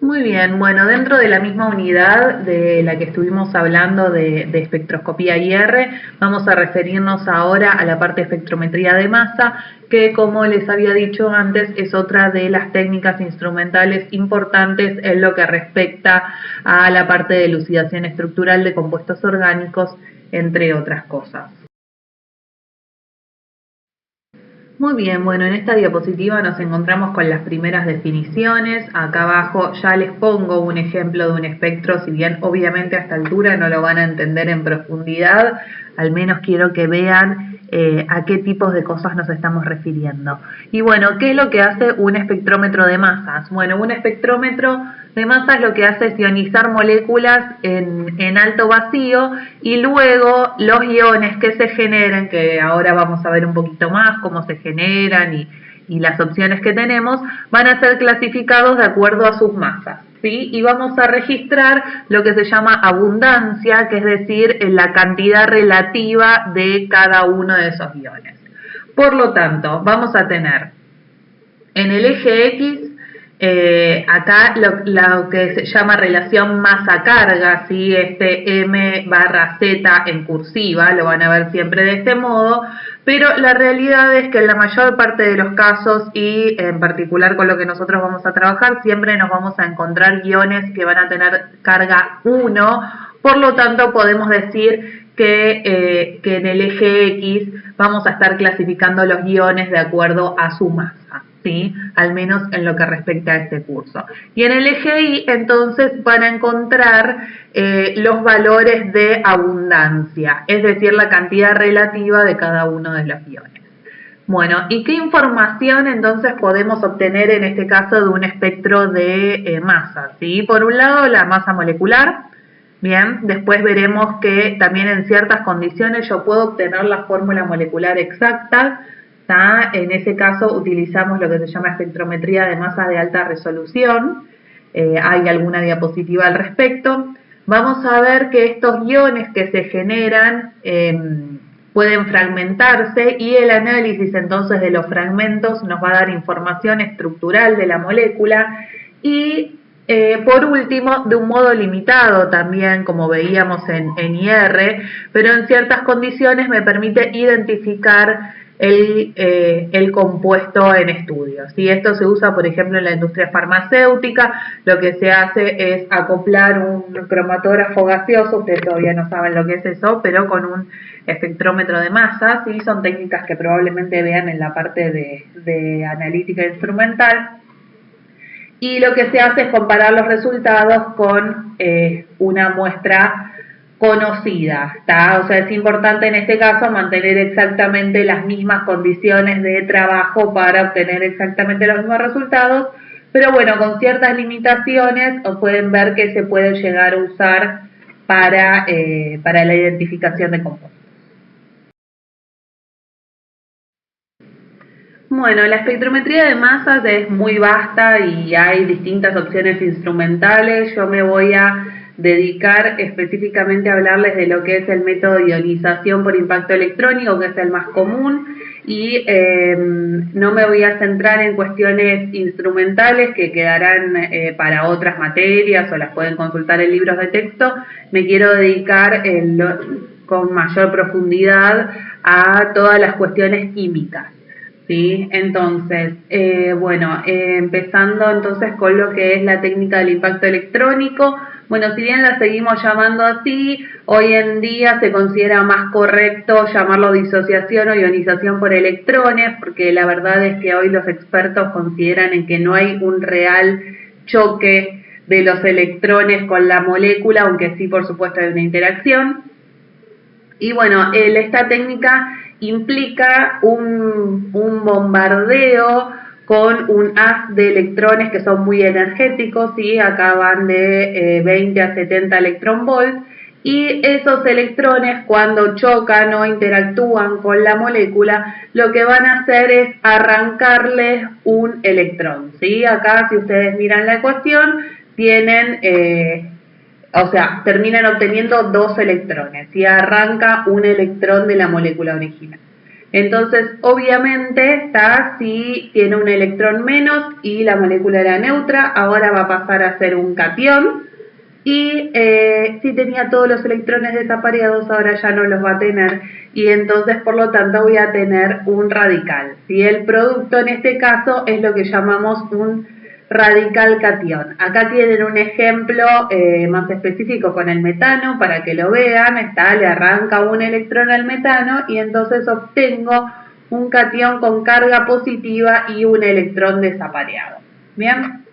Muy bien, bueno, dentro de la misma unidad de la que estuvimos hablando de espectroscopía IR, vamos a referirnos ahora a la parte de espectrometría de masa, que como les había dicho antes, es otra de las técnicas instrumentales importantes en lo que respecta a la parte de elucidación estructural de compuestos orgánicos, entre otras cosas. Muy bien, bueno, en esta diapositiva nos encontramos con las primeras definiciones. Acá abajo ya les pongo un ejemplo de un espectro, si bien obviamente a esta altura no lo van a entender en profundidad, al menos quiero que vean a qué tipos de cosas nos estamos refiriendo. Y bueno, ¿qué es lo que hace un espectrómetro de masas? Bueno, un espectrómetro de masas lo que hace es ionizar moléculas en alto vacío y luego los iones que se generen, que ahora vamos a ver un poquito más cómo se generan y las opciones que tenemos, van a ser clasificados de acuerdo a sus masas. ¿Sí? Y vamos a registrar lo que se llama abundancia, que es decir, la cantidad relativa de cada uno de esos iones. Por lo tanto, vamos a tener en el eje X, acá lo que se llama relación masa-carga, ¿sí? Este M barra Z en cursiva, lo van a ver siempre de este modo, pero la realidad es que en la mayor parte de los casos, y en particular con lo que nosotros vamos a trabajar, siempre nos vamos a encontrar iones que van a tener carga 1, por lo tanto podemos decir que en el eje X vamos a estar clasificando los iones de acuerdo a su masa, ¿sí? Al menos en lo que respecta a este curso. Y en el eje Y entonces van a encontrar los valores de abundancia, es decir, la cantidad relativa de cada uno de los iones. Bueno, ¿y qué información entonces podemos obtener en este caso de un espectro de masa? ¿Sí? Por un lado, la masa molecular. Bien, después veremos que también en ciertas condiciones yo puedo obtener la fórmula molecular exacta. ¿Tá? En ese caso utilizamos lo que se llama espectrometría de masa de alta resolución. Hay alguna diapositiva al respecto. Vamos a ver que estos iones que se generan pueden fragmentarse y el análisis entonces de los fragmentos nos va a dar información estructural de la molécula y por último, de un modo limitado también, como veíamos en IR, pero en ciertas condiciones me permite identificar el compuesto en estudio. Si esto se usa, por ejemplo, en la industria farmacéutica, lo que se hace es acoplar un cromatógrafo gaseoso, ustedes todavía no saben lo que es eso, pero con un espectrómetro de masas, y son técnicas que probablemente vean en la parte de analítica instrumental. Y lo que se hace es comparar los resultados con una muestra conocida, ¿tá? O sea, es importante en este caso mantener exactamente las mismas condiciones de trabajo para obtener exactamente los mismos resultados, pero bueno, con ciertas limitaciones pueden ver que se puede llegar a usar para la identificación de compuestos. Bueno, la espectrometría de masas es muy vasta y hay distintas opciones instrumentales. Yo me voy a dedicar específicamente a hablarles de lo que es el método de ionización por impacto electrónico, que es el más común, y no me voy a centrar en cuestiones instrumentales que quedarán para otras materias o las pueden consultar en libros de texto. Me quiero dedicar con mayor profundidad a todas las cuestiones químicas. ¿Sí? Entonces, empezando entonces con lo que es la técnica del impacto electrónico, bueno, si bien la seguimos llamando así, hoy en día se considera más correcto llamarlo disociación o ionización por electrones, porque la verdad es que hoy los expertos consideran en que no hay un real choque de los electrones con la molécula, aunque sí, por supuesto, hay una interacción. Y bueno, esta técnica implica un bombardeo con un haz de electrones que son muy energéticos, ¿sí? Acá van de 20 a 70 electronvolts, y esos electrones cuando chocan o interactúan con la molécula, lo que van a hacer es arrancarles un electrón, ¿sí? Acá, si ustedes miran la ecuación, tienen... terminan obteniendo dos electrones y arranca un electrón de la molécula original. Entonces, obviamente, si tiene un electrón menos y la molécula era neutra, ahora va a pasar a ser un catión. Y si tenía todos los electrones desapareados, ahora ya no los va a tener. Y entonces, por lo tanto, voy a tener un radical. ¿Sí? El producto en este caso es lo que llamamos un radical catión. Acá tienen un ejemplo más específico con el metano para que lo vean. Le arranca un electrón al metano y entonces obtengo un catión con carga positiva y un electrón desapareado. Bien,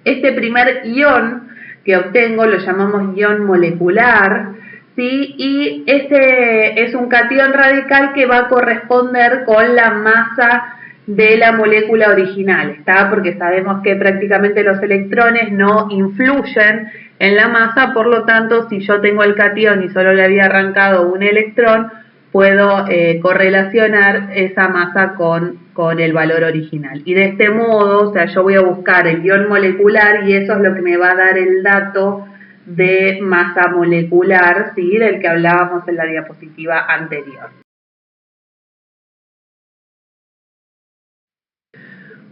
este primer ion que obtengo lo llamamos ion molecular, ¿sí? Y este es un catión radical que va a corresponder con la masa de la molécula original, ¿está? Porque sabemos que prácticamente los electrones no influyen en la masa, por lo tanto, si yo tengo el catión y solo le había arrancado un electrón, puedo correlacionar esa masa con el valor original. Y de este modo, o sea, yo voy a buscar el ion molecular y eso es lo que me va a dar el dato de masa molecular, ¿sí? Del que hablábamos en la diapositiva anterior.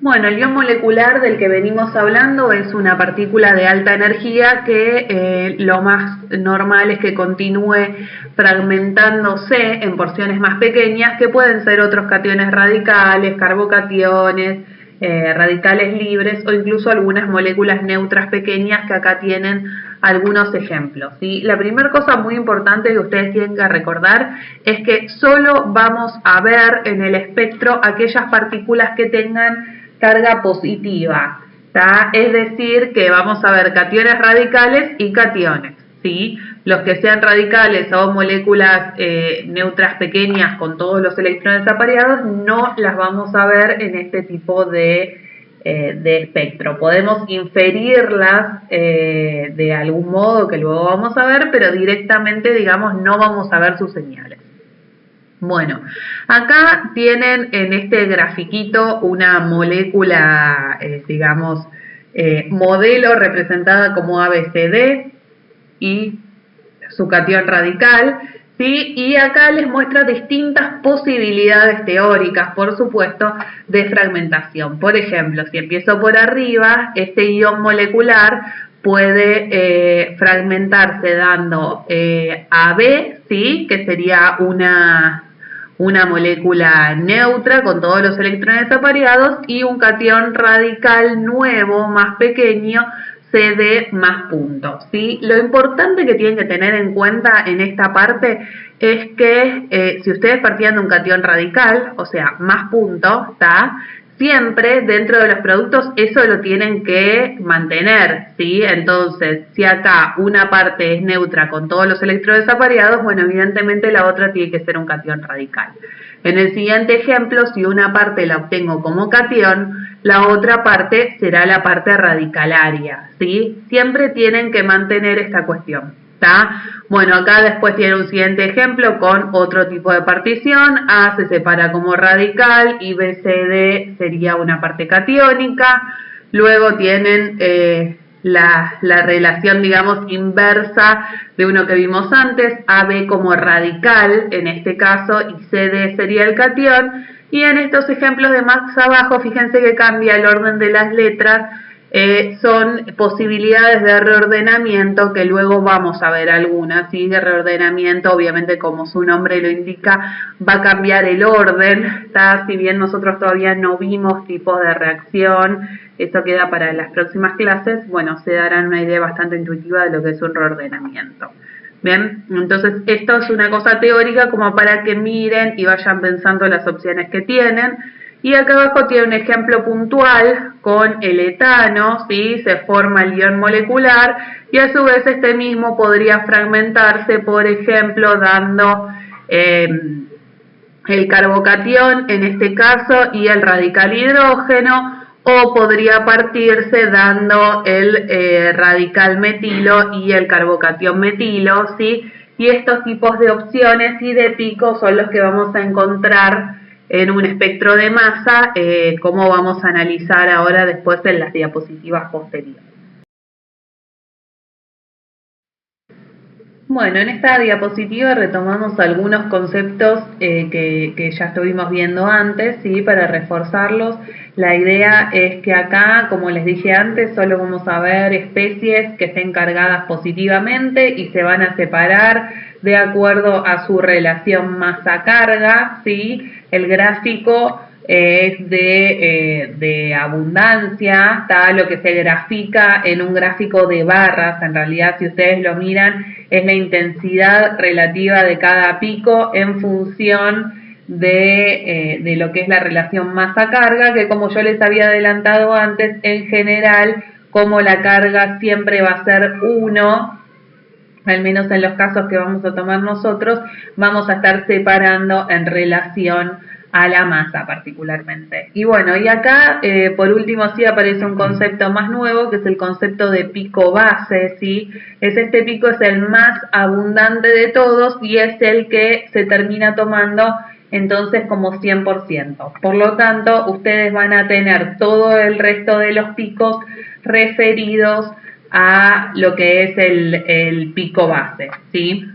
Bueno, el ion molecular del que venimos hablando es una partícula de alta energía que lo más normal es que continúe fragmentándose en porciones más pequeñas que pueden ser otros cationes radicales, carbocationes, radicales libres o incluso algunas moléculas neutras pequeñas que acá tienen algunos ejemplos, ¿sí? La primera cosa muy importante que ustedes tienen que recordar es que solo vamos a ver en el espectro aquellas partículas que tengan carga positiva, ¿tá? Es decir, que vamos a ver cationes radicales y cationes, ¿sí? Los que sean radicales o moléculas neutras pequeñas con todos los electrones apareados no las vamos a ver en este tipo de espectro. Podemos inferirlas de algún modo que luego vamos a ver, pero directamente, digamos, no vamos a ver sus señales. Bueno, acá tienen en este grafiquito una molécula, digamos, modelo representada como ABCD y su catión radical, ¿sí? Y acá les muestra distintas posibilidades teóricas, por supuesto, de fragmentación. Por ejemplo, si empiezo por arriba, este ion molecular puede fragmentarse dando AB, ¿sí? Que sería una molécula neutra con todos los electrones apareados y un catión radical nuevo, más pequeño, CD más puntos, ¿sí? Lo importante que tienen que tener en cuenta en esta parte es que si ustedes partían de un catión radical, o sea, más puntos, ¿está? Siempre dentro de los productos eso lo tienen que mantener, ¿sí? Entonces, si acá una parte es neutra con todos los electrones apareados, bueno, evidentemente la otra tiene que ser un catión radical. En el siguiente ejemplo, si una parte la obtengo como catión, la otra parte será la parte radicalaria, ¿sí? Siempre tienen que mantener esta cuestión, ¿está? Bueno, acá después tiene un siguiente ejemplo con otro tipo de partición. A se separa como radical y BCD sería una parte catiónica. Luego tienen la relación, digamos, inversa de uno que vimos antes, AB como radical en este caso y CD sería el catión. Y en estos ejemplos de más abajo, fíjense que cambia el orden de las letras, son posibilidades de reordenamiento que luego vamos a ver algunas, ¿sí? De reordenamiento, obviamente como su nombre lo indica, va a cambiar el orden, ¿está? Si bien nosotros todavía no vimos tipos de reacción, eso queda para las próximas clases, bueno, se darán una idea bastante intuitiva de lo que es un reordenamiento. Bien, entonces esto es una cosa teórica como para que miren y vayan pensando las opciones que tienen. Y acá abajo tiene un ejemplo puntual con el etano, ¿sí? Se forma el ion molecular y a su vez este mismo podría fragmentarse, por ejemplo, dando el carbocatión en este caso y el radical hidrógeno, o podría partirse dando el radical metilo y el carbocatión metilo, ¿sí? Y estos tipos de opciones y de picos son los que vamos a encontrar en un espectro de masa, como vamos a analizar ahora después en las diapositivas posteriores. Bueno, en esta diapositiva retomamos algunos conceptos que ya estuvimos viendo antes, ¿sí? Para reforzarlos. La idea es que acá, como les dije antes, solo vamos a ver especies que estén cargadas positivamente y se van a separar de acuerdo a su relación masa-carga, ¿sí? El gráfico es de abundancia, está lo que se grafica en un gráfico de barras. En realidad, si ustedes lo miran, es la intensidad relativa de cada pico en función de lo que es la relación masa-carga, que como yo les había adelantado antes, en general, como la carga siempre va a ser 1, al menos en los casos que vamos a tomar nosotros, vamos a estar separando en relación a la masa particularmente. Y bueno, y acá por último sí aparece un concepto más nuevo, que es el concepto de pico base, ¿sí? Este pico es el más abundante de todos y es el que se termina tomando entonces como 100%. Por lo tanto, ustedes van a tener todo el resto de los picos referidos a lo que es el pico base, ¿sí?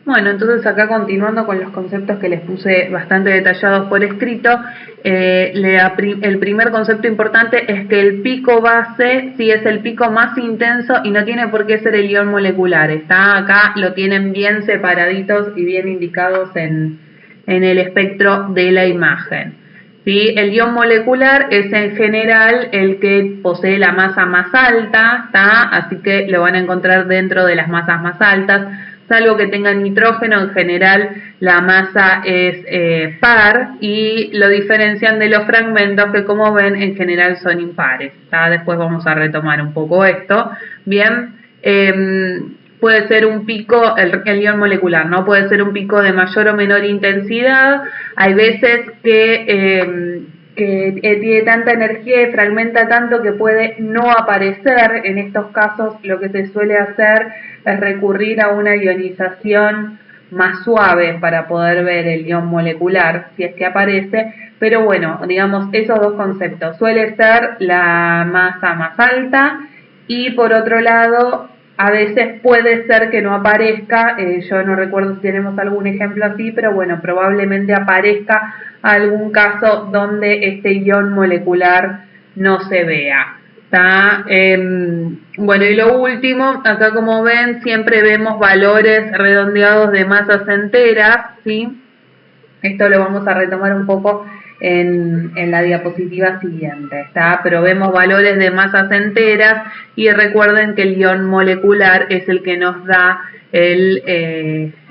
Bueno, entonces acá continuando con los conceptos que les puse bastante detallados por escrito, el primer concepto importante es que el pico base sí es el pico más intenso y no tiene por qué ser el ion molecular. Está acá, lo tienen bien separaditos y bien indicados en el espectro de la imagen. ¿Sí? El ion molecular es en general el que posee la masa más alta, ¿tá? Así que lo van a encontrar dentro de las masas más altas. Salvo que tengan nitrógeno, en general la masa es par y lo diferencian de los fragmentos que, como ven, en general son impares. ¿Tá? Después vamos a retomar un poco esto. Bien, puede ser un pico, el ion molecular, ¿no? Puede ser un pico de mayor o menor intensidad. Hay veces que tiene tanta energía y fragmenta tanto que puede no aparecer. En estos casos lo que se suele hacer es recurrir a una ionización más suave para poder ver el ion molecular, si es que aparece. Pero bueno, digamos, esos dos conceptos. Suele ser la masa más alta y por otro lado, a veces puede ser que no aparezca, yo no recuerdo si tenemos algún ejemplo así, pero bueno, probablemente aparezca algún caso donde este ion molecular no se vea. ¿Tá? Bueno, y lo último, acá como ven, siempre vemos valores redondeados de masas enteras, ¿sí? Esto lo vamos a retomar un poco en la diapositiva siguiente, ¿está? Pero vemos valores de masas enteras y recuerden que el ion molecular es el que nos da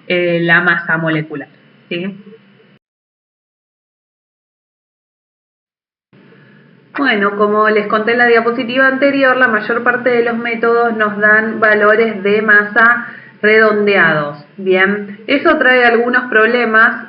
la masa molecular, ¿sí? Bueno, como les conté en la diapositiva anterior, la mayor parte de los métodos nos dan valores de masa redondeados. Bien, eso trae algunos problemas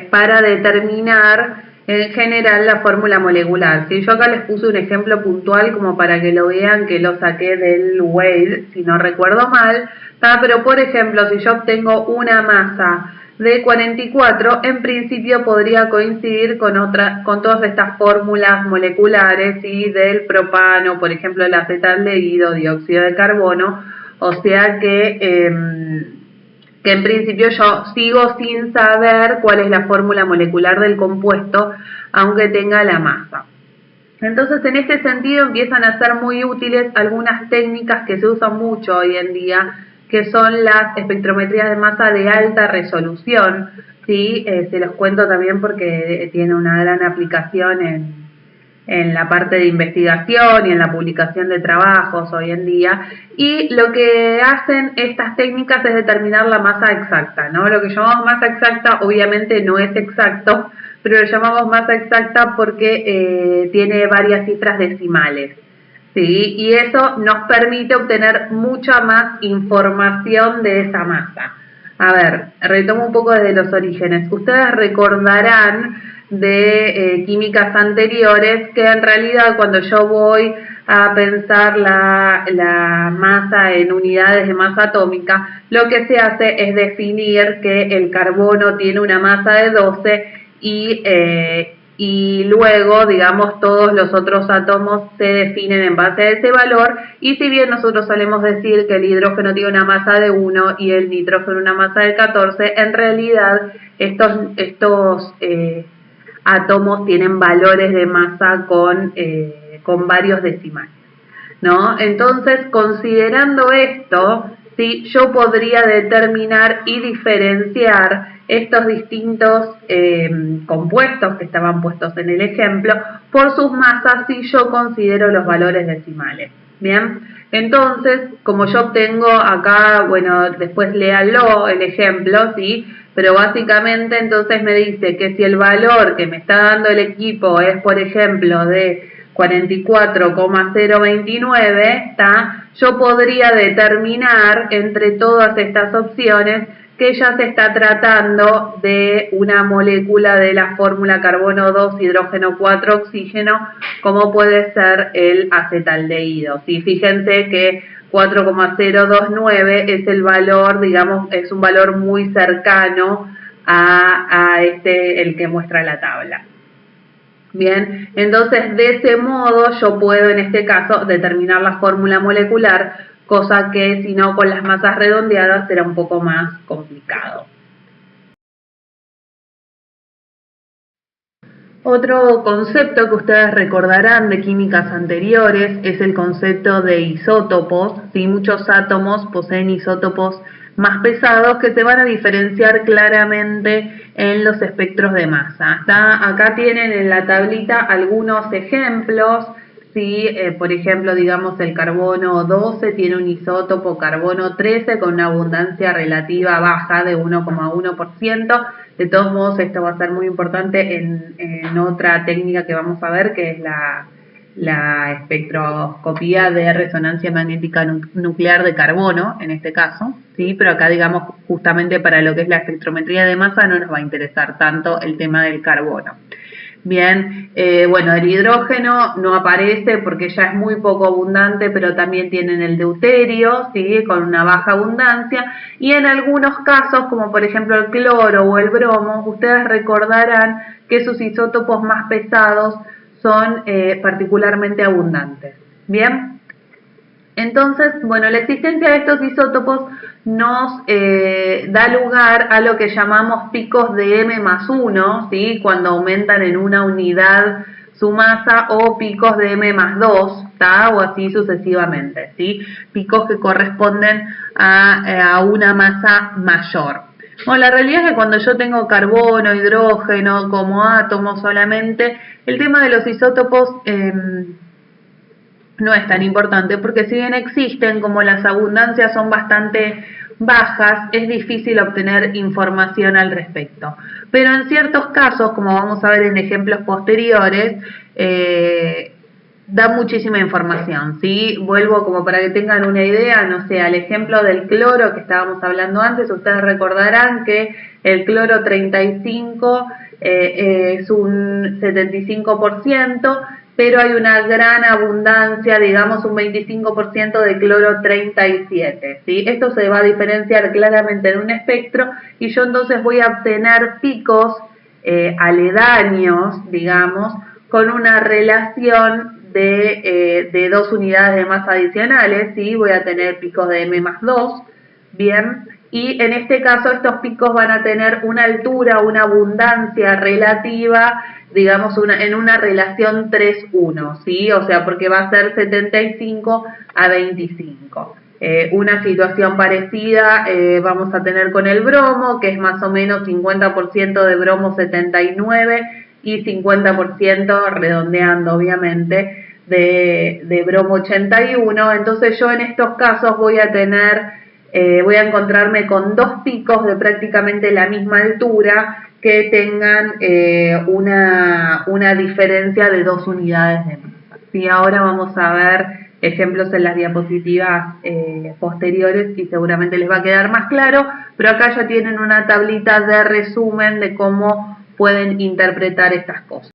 para determinar en general la fórmula molecular. ¿Sí? Yo acá les puse un ejemplo puntual como para que lo vean, que lo saqué del Wade, si no recuerdo mal. ¿Tá? Pero por ejemplo, si yo obtengo una masa de 44, en principio podría coincidir con todas estas fórmulas moleculares, ¿sí? Del propano, por ejemplo, el acetaldehído, dióxido de carbono, o sea que en principio yo sigo sin saber cuál es la fórmula molecular del compuesto, aunque tenga la masa. Entonces, en este sentido empiezan a ser muy útiles algunas técnicas que se usan mucho hoy en día, que son las espectrometrías de masa de alta resolución, ¿sí? Se los cuento también porque tiene una gran aplicación en la parte de investigación y en la publicación de trabajos hoy en día. Y lo que hacen estas técnicas es determinar la masa exacta, ¿no? Lo que llamamos masa exacta obviamente no es exacto, pero lo llamamos masa exacta porque tiene varias cifras decimales. ¿Sí? Y eso nos permite obtener mucha más información de esa masa. A ver, retomo un poco desde los orígenes. Ustedes recordarán de químicas anteriores que en realidad cuando yo voy a pensar la masa en unidades de masa atómica, lo que se hace es definir que el carbono tiene una masa de 12 y y luego, digamos, todos los otros átomos se definen en base a ese valor, y si bien nosotros solemos decir que el hidrógeno tiene una masa de 1 y el nitrógeno una masa de 14, en realidad estos átomos tienen valores de masa con varios decimales, ¿no? Entonces, considerando esto, ¿sí?, yo podría determinar y diferenciar estos distintos compuestos que estaban puestos en el ejemplo por sus masas si yo considero los valores decimales. Bien, entonces, como yo obtengo acá, bueno, después léalo el ejemplo, ¿sí? Pero básicamente entonces me dice que si el valor que me está dando el equipo es, por ejemplo, de 44,029, yo podría determinar entre todas estas opciones que ya se está tratando de una molécula de la fórmula carbono 2, hidrógeno 4, oxígeno, como puede ser el acetaldehído. ¿Sí? Fíjense que 4,029 es el valor, digamos, es un valor muy cercano a el que muestra la tabla. Bien, entonces de ese modo yo puedo en este caso determinar la fórmula molecular, cosa que si no con las masas redondeadas será un poco más complicado. Otro concepto que ustedes recordarán de químicas anteriores es el concepto de isótopos. ¿Sí? Muchos átomos poseen isótopos más pesados que se van a diferenciar claramente en los espectros de masa. Acá tienen en la tablita algunos ejemplos. ¿Sí? Por ejemplo, digamos el carbono 12 tiene un isótopo carbono 13 con una abundancia relativa baja de 1,1%. De todos modos, esto va a ser muy importante en otra técnica que vamos a ver, que es la espectroscopía de resonancia magnética nuclear de carbono, en este caso, ¿sí? Pero acá, digamos, justamente para lo que es la espectrometría de masa no nos va a interesar tanto el tema del carbono. Bien, bueno, el hidrógeno no aparece porque ya es muy poco abundante, pero también tienen el deuterio, ¿sí?, con una baja abundancia, y en algunos casos, como por ejemplo el cloro o el bromo, ustedes recordarán que sus isótopos más pesados son particularmente abundantes. Bien, entonces, bueno, la existencia de estos isótopos nos da lugar a lo que llamamos picos de M+1, ¿sí?, cuando aumentan en una unidad su masa, o picos de M+2, o así sucesivamente, ¿sí?, picos que corresponden a una masa mayor. Bueno, la realidad es que cuando yo tengo carbono, hidrógeno como átomos solamente, el tema de los isótopos no es tan importante, porque si bien existen, como las abundancias son bastante bajas, es difícil obtener información al respecto. Pero en ciertos casos, como vamos a ver en ejemplos posteriores, da muchísima información, ¿sí? Vuelvo como para que tengan una idea, no sé, al ejemplo del cloro que estábamos hablando antes. Ustedes recordarán que el cloro 35 es un 75%, pero hay una gran abundancia, digamos un 25% de cloro 37, ¿sí? Esto se va a diferenciar claramente en un espectro, y yo entonces voy a obtener picos aledaños, digamos, con una relación de 2 unidades de masa adicionales, ¿sí? Voy a tener picos de M+2, bien, y en este caso estos picos van a tener una altura, una abundancia relativa, digamos, en una relación 3:1, ¿sí? O sea, porque va a ser 75 a 25. Una situación parecida vamos a tener con el bromo, que es más o menos 50% de bromo 79 y 50%, redondeando obviamente, de bromo 81. Entonces yo en estos casos voy a encontrarme con dos picos de prácticamente la misma altura que tengan una diferencia de 2 unidades de masa. ¿Sí? Ahora vamos a ver ejemplos en las diapositivas posteriores y seguramente les va a quedar más claro, pero acá ya tienen una tablita de resumen de cómo pueden interpretar estas cosas.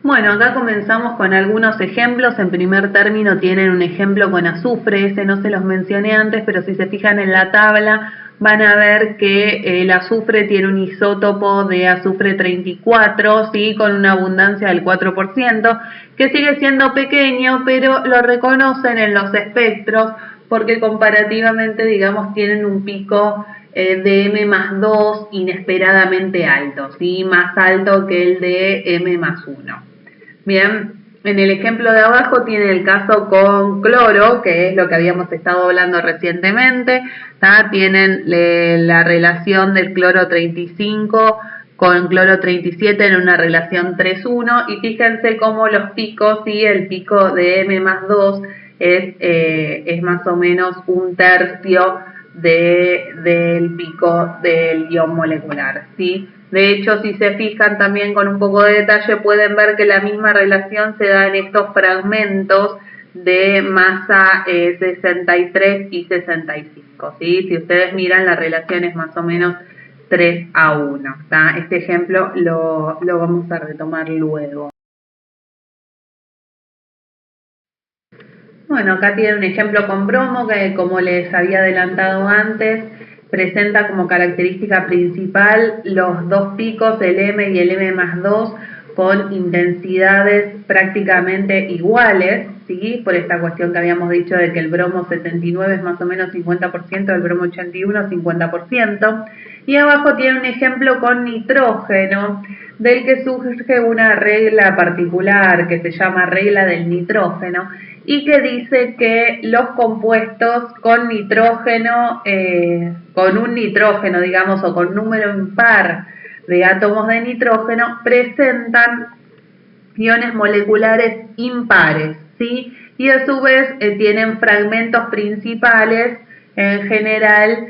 Bueno, acá comenzamos con algunos ejemplos. En primer término tienen un ejemplo con azufre, ese no se los mencioné antes, pero si se fijan en la tabla van a ver que el azufre tiene un isótopo de azufre 34, ¿sí? Con una abundancia del 4%, que sigue siendo pequeño, pero lo reconocen en los espectros porque comparativamente, digamos, tienen un pico de M+2 inesperadamente alto, ¿sí? Más alto que el de M+1. Bien, en el ejemplo de abajo tiene el caso con cloro, que es lo que habíamos estado hablando recientemente. Tienen la relación del cloro 35 con cloro 37 en una relación 3:1 y fíjense cómo los picos, ¿sí? El pico de M+2 es más o menos 1/3 del pico del ion molecular, ¿sí? De hecho, si se fijan también con un poco de detalle, pueden ver que la misma relación se da en estos fragmentos de masa 63 y 65, ¿sí? Si ustedes miran, la relación es más o menos 3:1. Este ejemplo lo vamos a retomar luego. Bueno, acá tiene un ejemplo con bromo que, como les había adelantado antes, presenta como característica principal los dos picos, el M y el M+2, con intensidades prácticamente iguales, ¿sí? Por esta cuestión que habíamos dicho de que el bromo 79 es más o menos 50%, el bromo 81 50%. Y abajo tiene un ejemplo con nitrógeno, del que surge una regla particular que se llama regla del nitrógeno, y que dice que los compuestos con nitrógeno, con un nitrógeno, digamos, o con número impar de átomos de nitrógeno, presentan iones moleculares impares, ¿sí? Y a su vez tienen fragmentos principales, en general,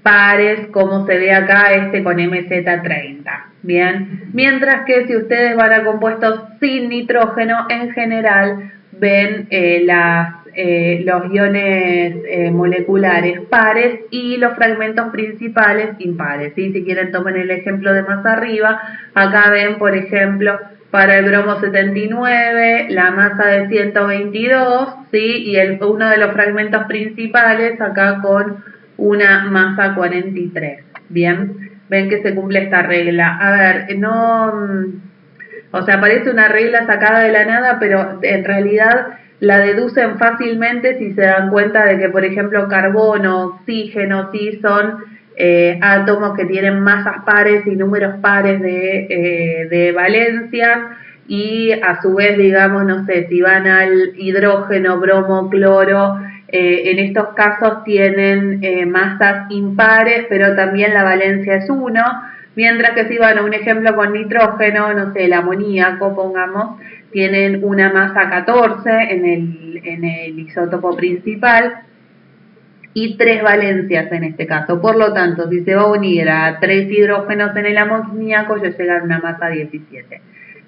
pares, como se ve acá, con MZ30, ¿bien? Mientras que si ustedes van a compuestos sin nitrógeno, en general ven los iones moleculares pares y los fragmentos principales impares, ¿sí? Si quieren, tomen el ejemplo de más arriba. Acá ven, por ejemplo, para el bromo 79, la masa de 122, ¿sí? Y uno de los fragmentos principales acá con una masa 43. Bien, ven que se cumple esta regla. A ver, o sea, parece una regla sacada de la nada, pero en realidad la deducen fácilmente si se dan cuenta de que, por ejemplo, carbono, oxígeno, sí son átomos que tienen masas pares y números pares de valencias, y a su vez, digamos, no sé, si van al hidrógeno, bromo, cloro, en estos casos tienen masas impares, pero también la valencia es 1, mientras que si van a un ejemplo con nitrógeno, no sé, el amoníaco, pongamos, tienen una masa 14 en el isótopo principal y 3 valencias en este caso. Por lo tanto, si se va a unir a 3 hidrógenos en el amoníaco, ya llega a una masa 17.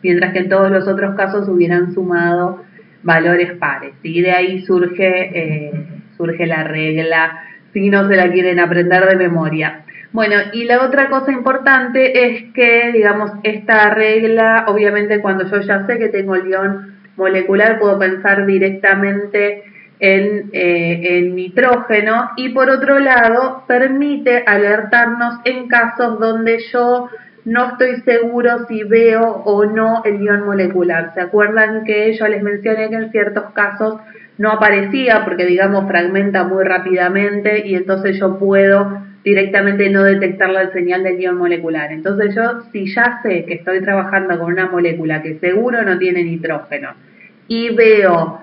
Mientras que en todos los otros casos hubieran sumado valores pares. Y de ahí surge la regla, si no se la quieren aprender de memoria. Bueno, y la otra cosa importante es que, digamos, esta regla, obviamente cuando yo ya sé que tengo el ion molecular, puedo pensar directamente en nitrógeno, y por otro lado permite alertarnos en casos donde yo no estoy seguro si veo o no el ion molecular. ¿Se acuerdan que yo les mencioné que en ciertos casos no aparecía porque, digamos, fragmenta muy rápidamente y entonces yo puedo directamente no detectar la señal del ion molecular? Entonces yo, si ya sé que estoy trabajando con una molécula que seguro no tiene nitrógeno y veo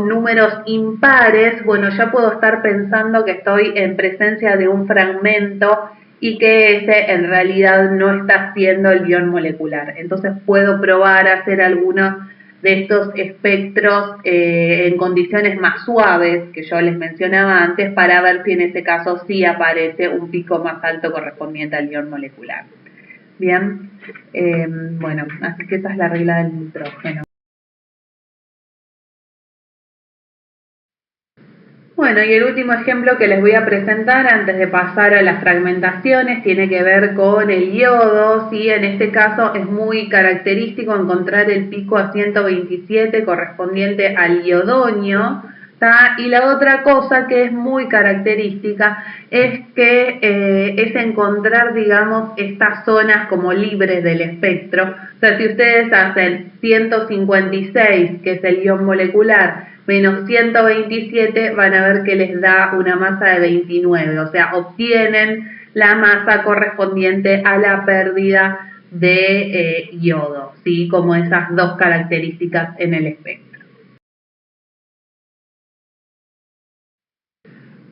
números impares, bueno, ya puedo estar pensando que estoy en presencia de un fragmento y que ese en realidad no está siendo el ion molecular. Entonces puedo probar a hacer algunos de estos espectros en condiciones más suaves que yo les mencionaba antes, para ver si en ese caso sí aparece un pico más alto correspondiente al ion molecular. Bien, bueno, así que esa es la regla del nitrógeno. Bueno, y el último ejemplo que les voy a presentar antes de pasar a las fragmentaciones tiene que ver con el yodo, ¿sí? En este caso es muy característico encontrar el pico a 127 correspondiente al iodonio, ¿tá? Y la otra cosa que es muy característica es que es encontrar, digamos, estas zonas como libres del espectro. O sea, si ustedes hacen 156, que es el ion molecular, menos 127, van a ver que les da una masa de 29, o sea, obtienen la masa correspondiente a la pérdida de yodo, ¿sí? Como esas dos características en el espectro.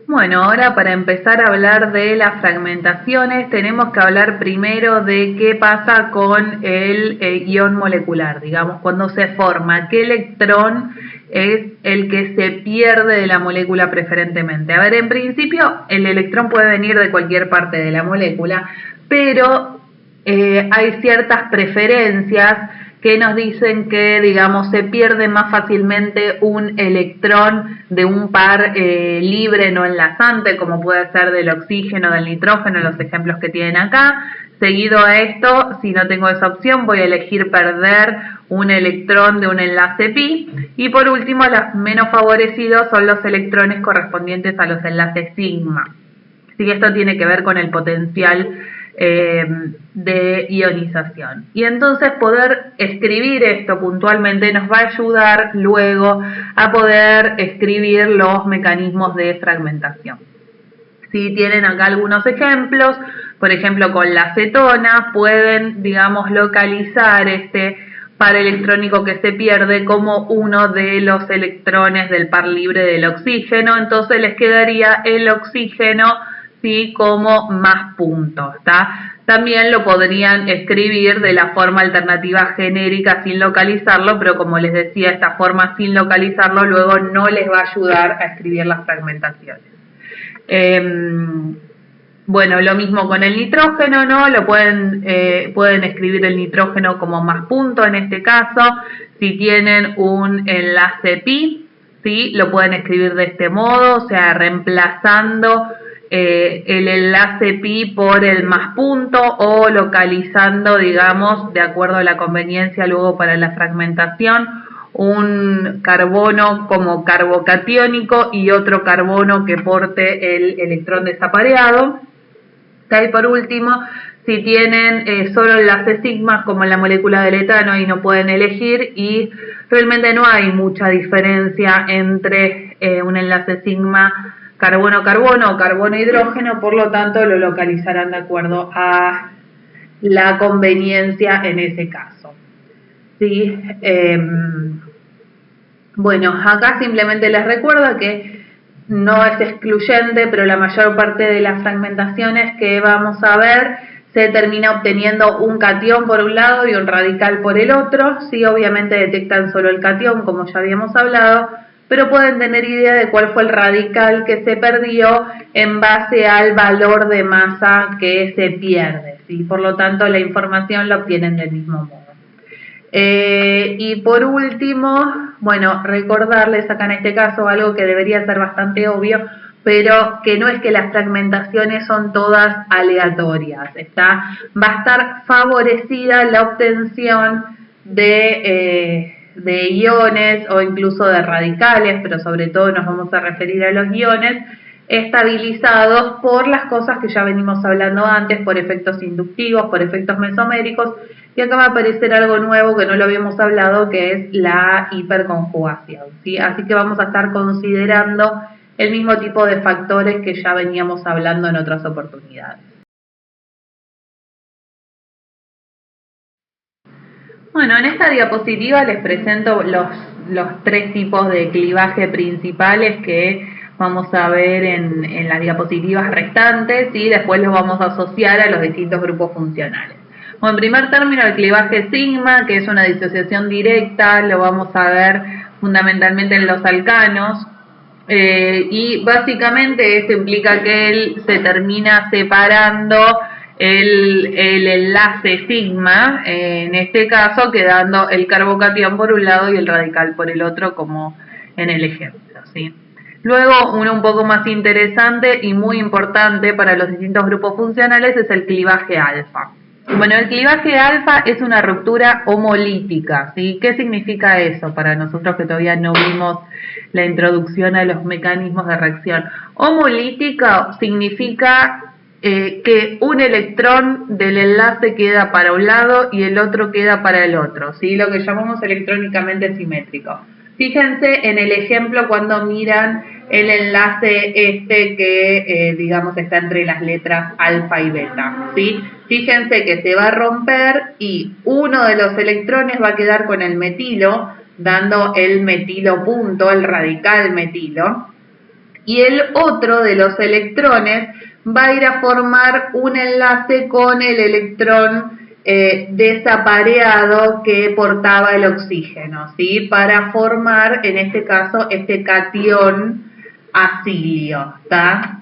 Bueno, ahora para empezar a hablar de las fragmentaciones tenemos que hablar primero de qué pasa con el ion molecular, digamos, cuando se forma, qué electrón es el que se pierde de la molécula preferentemente. A ver, en principio el electrón puede venir de cualquier parte de la molécula, pero hay ciertas preferencias que nos dicen que, digamos, se pierde más fácilmente un electrón de un par libre no enlazante, como puede ser del oxígeno, del nitrógeno, los ejemplos que tienen acá. Seguido a esto, si no tengo esa opción, voy a elegir perder un electrón de un enlace pi. Y por último, los menos favorecidos son los electrones correspondientes a los enlaces sigma. Sí, esto tiene que ver con el potencial de ionización. Y entonces poder escribir esto puntualmente nos va a ayudar luego a poder escribir los mecanismos de fragmentación. Si tienen acá algunos ejemplos, por ejemplo con la cetona, pueden, digamos, localizar este par electrónico que se pierde como uno de los electrones del par libre del oxígeno, entonces les quedaría el oxígeno, ¿sí?, como más puntos, ¿está? También lo podrían escribir de la forma alternativa genérica sin localizarlo, pero como les decía, esta forma sin localizarlo luego no les va a ayudar a escribir las fragmentaciones. Bueno, lo mismo con el nitrógeno, ¿no? Lo pueden escribir el nitrógeno como más punto en este caso. Si tienen un enlace pi, ¿sí?, lo pueden escribir de este modo, o sea, reemplazando el enlace pi por el más punto o localizando, digamos, de acuerdo a la conveniencia luego para la fragmentación, un carbono como carbocatiónico y otro carbono que porte el electrón desapareado. Y por último, si tienen solo enlaces sigma como en la molécula del etano y no pueden elegir, y realmente no hay mucha diferencia entre un enlace sigma carbono-carbono o carbono-hidrógeno, por lo tanto lo localizarán de acuerdo a la conveniencia en ese caso. ¿Sí? Bueno, acá simplemente les recuerdo que no es excluyente, pero la mayor parte de las fragmentaciones que vamos a ver se termina obteniendo un catión por un lado y un radical por el otro. Sí, obviamente detectan solo el catión, como ya habíamos hablado, pero pueden tener idea de cuál fue el radical que se perdió en base al valor de masa que se pierde, ¿sí? Por lo tanto, la información la obtienen del mismo modo. Y por último, bueno, recordarles acá en este caso algo que debería ser bastante obvio, pero que no es que las fragmentaciones son todas aleatorias, va a estar favorecida la obtención de iones o incluso de radicales, pero sobre todo nos vamos a referir a los iones, estabilizados por las cosas que ya venimos hablando antes, por efectos inductivos, por efectos mesoméricos, y acá va a aparecer algo nuevo que no lo habíamos hablado, que es la hiperconjugación, ¿sí? Así que vamos a estar considerando el mismo tipo de factores que ya veníamos hablando en otras oportunidades. Bueno, en esta diapositiva les presento los tres tipos de clivaje principales que vamos a ver en las diapositivas restantes y después los vamos a asociar a los distintos grupos funcionales. Bueno, en primer término, el clivaje sigma, que es una disociación directa, lo vamos a ver fundamentalmente en los alcanos, y básicamente esto implica que él se termina separando el enlace sigma, en este caso quedando el carbocatión por un lado y el radical por el otro, como en el ejemplo, ¿sí? Luego, uno un poco más interesante y muy importante para los distintos grupos funcionales es el clivaje alfa. Bueno, el clivaje alfa es una ruptura homolítica, ¿sí? ¿Qué significa eso para nosotros que todavía no vimos la introducción a los mecanismos de reacción? Homolítica significa que un electrón del enlace queda para un lado y el otro queda para el otro, ¿sí? Lo que llamamos electrónicamente simétrico. Fíjense en el ejemplo cuando miran el enlace que, digamos, está entre las letras alfa y beta, ¿sí? Fíjense que se va a romper y uno de los electrones va a quedar con el metilo, dando el metilo punto, el radical metilo, y el otro de los electrones va a ir a formar un enlace con el electrón desapareado que portaba el oxígeno, ¿sí? Para formar, en este caso, este catión acilio, ¿está?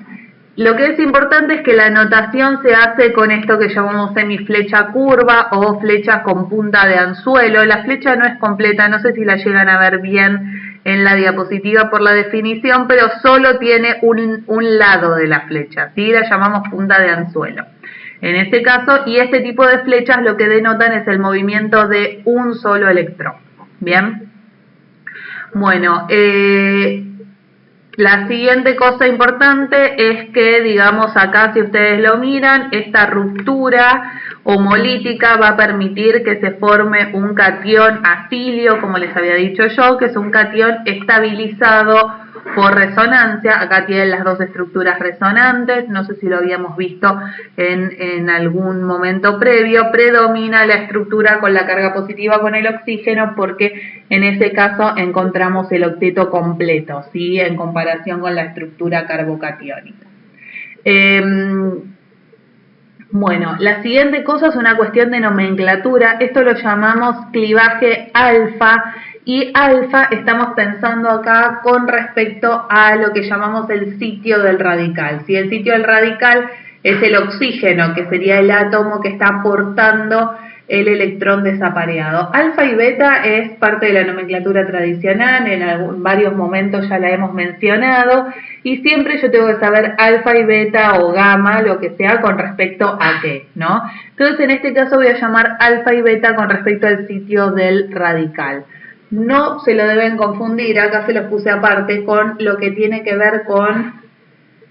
Lo que es importante es que la notación se hace con esto que llamamos semiflecha curva o flecha con punta de anzuelo. La flecha no es completa, no sé si la llegan a ver bien en la diapositiva por la definición, pero solo tiene un lado de la flecha, ¿sí? La llamamos punta de anzuelo. En este caso, y este tipo de flechas lo que denotan es el movimiento de un solo electrón. ¿Bien? Bueno, la siguiente cosa importante es que, digamos, acá si ustedes lo miran, esta ruptura homolítica va a permitir que se forme un catión acilio, como les había dicho yo, que es un catión estabilizado por resonancia. Acá tienen las dos estructuras resonantes, no sé si lo habíamos visto en algún momento previo. Predomina la estructura con la carga positiva con el oxígeno porque en ese caso encontramos el octeto completo, ¿sí? En comparación con la estructura carbocatiónica. Bueno, la siguiente cosa es una cuestión de nomenclatura. Esto lo llamamos clivaje alfa. Y alfa estamos pensando acá con respecto a lo que llamamos el sitio del radical. Si el sitio del radical es el oxígeno, que sería el átomo que está aportando el electrón desapareado. Alfa y beta es parte de la nomenclatura tradicional, en varios momentos ya la hemos mencionado, y siempre yo tengo que saber alfa y beta o gamma, lo que sea, con respecto a qué, ¿no? Entonces en este caso voy a llamar alfa y beta con respecto al sitio del radical. No se lo deben confundir, acá se los puse aparte, con lo que tiene que ver con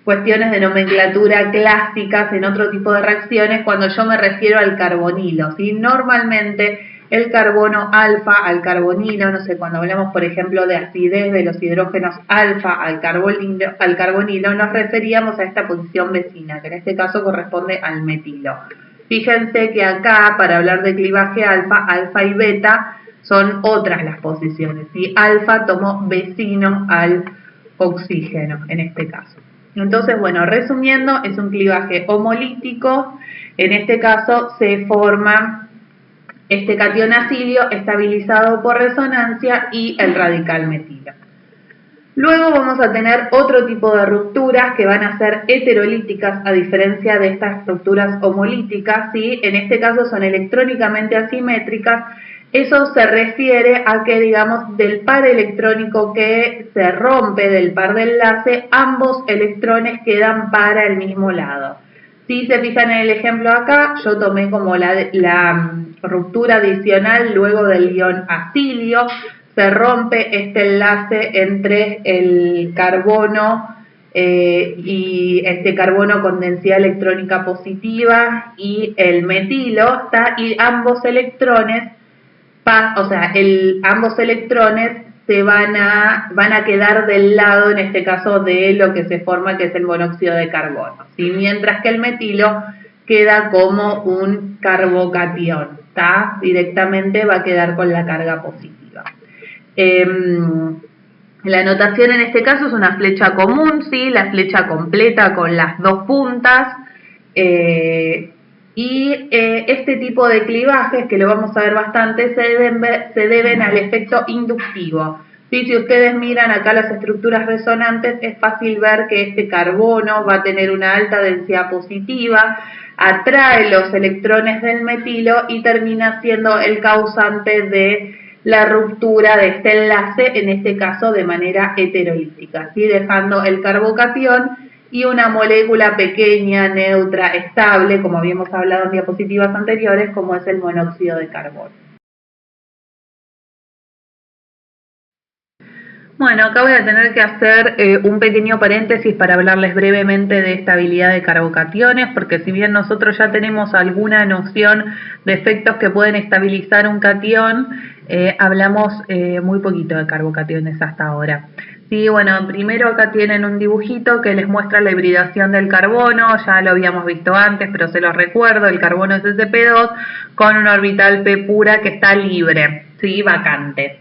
cuestiones de nomenclatura clásicas en otro tipo de reacciones cuando yo me refiero al carbonilo, ¿sí? Normalmente el carbono alfa al carbonilo, no sé, cuando hablamos por ejemplo de acidez de los hidrógenos alfa al carbonilo, nos referíamos a esta posición vecina, que en este caso corresponde al metilo. Fíjense que acá, para hablar de clivaje alfa, alfa y beta son otras las posiciones, ¿sí? Alfa tomó vecino al oxígeno en este caso. Entonces, bueno, resumiendo, es un clivaje homolítico. En este caso se forma este catión acilio estabilizado por resonancia y el radical metilo. Luego vamos a tener otro tipo de rupturas que van a ser heterolíticas a diferencia de estas rupturas homolíticas, ¿sí? En este caso son electrónicamente asimétricas. Eso se refiere a que, digamos, del par electrónico que se rompe del par de enlace, ambos electrones quedan para el mismo lado. Si se fijan en el ejemplo acá, yo tomé como la ruptura adicional luego del ion acilio. Se rompe este enlace entre el carbono y este carbono con densidad electrónica positiva y el metilo, ¿tá? Y ambos electrones ambos electrones se van a quedar del lado, en este caso, de lo que se forma, que es el monóxido de carbono, ¿sí? Mientras que el metilo queda como un carbocatión, ¿tá? Directamente va a quedar con la carga positiva. La notación en este caso es una flecha común, ¿sí? La flecha completa con las dos puntas. Este tipo de clivajes, que lo vamos a ver bastante, se deben al efecto inductivo. ¿Sí? Si ustedes miran acá las estructuras resonantes, es fácil ver que este carbono va a tener una alta densidad positiva, atrae los electrones del metilo y termina siendo el causante de la ruptura de este enlace, en este caso de manera heterolítica, ¿sí? Dejando el carbocatión y una molécula pequeña, neutra, estable, como habíamos hablado en diapositivas anteriores, como es el monóxido de carbono. Bueno, acá voy a tener que hacer un pequeño paréntesis para hablarles brevemente de estabilidad de carbocationes, porque si bien nosotros ya tenemos alguna noción de efectos que pueden estabilizar un catión, hablamos muy poquito de carbocationes hasta ahora. Sí, bueno, primero acá tienen un dibujito que les muestra la hibridación del carbono, ya lo habíamos visto antes, pero se los recuerdo, el carbono es sp2 con una orbital p pura que está libre, sí, vacante.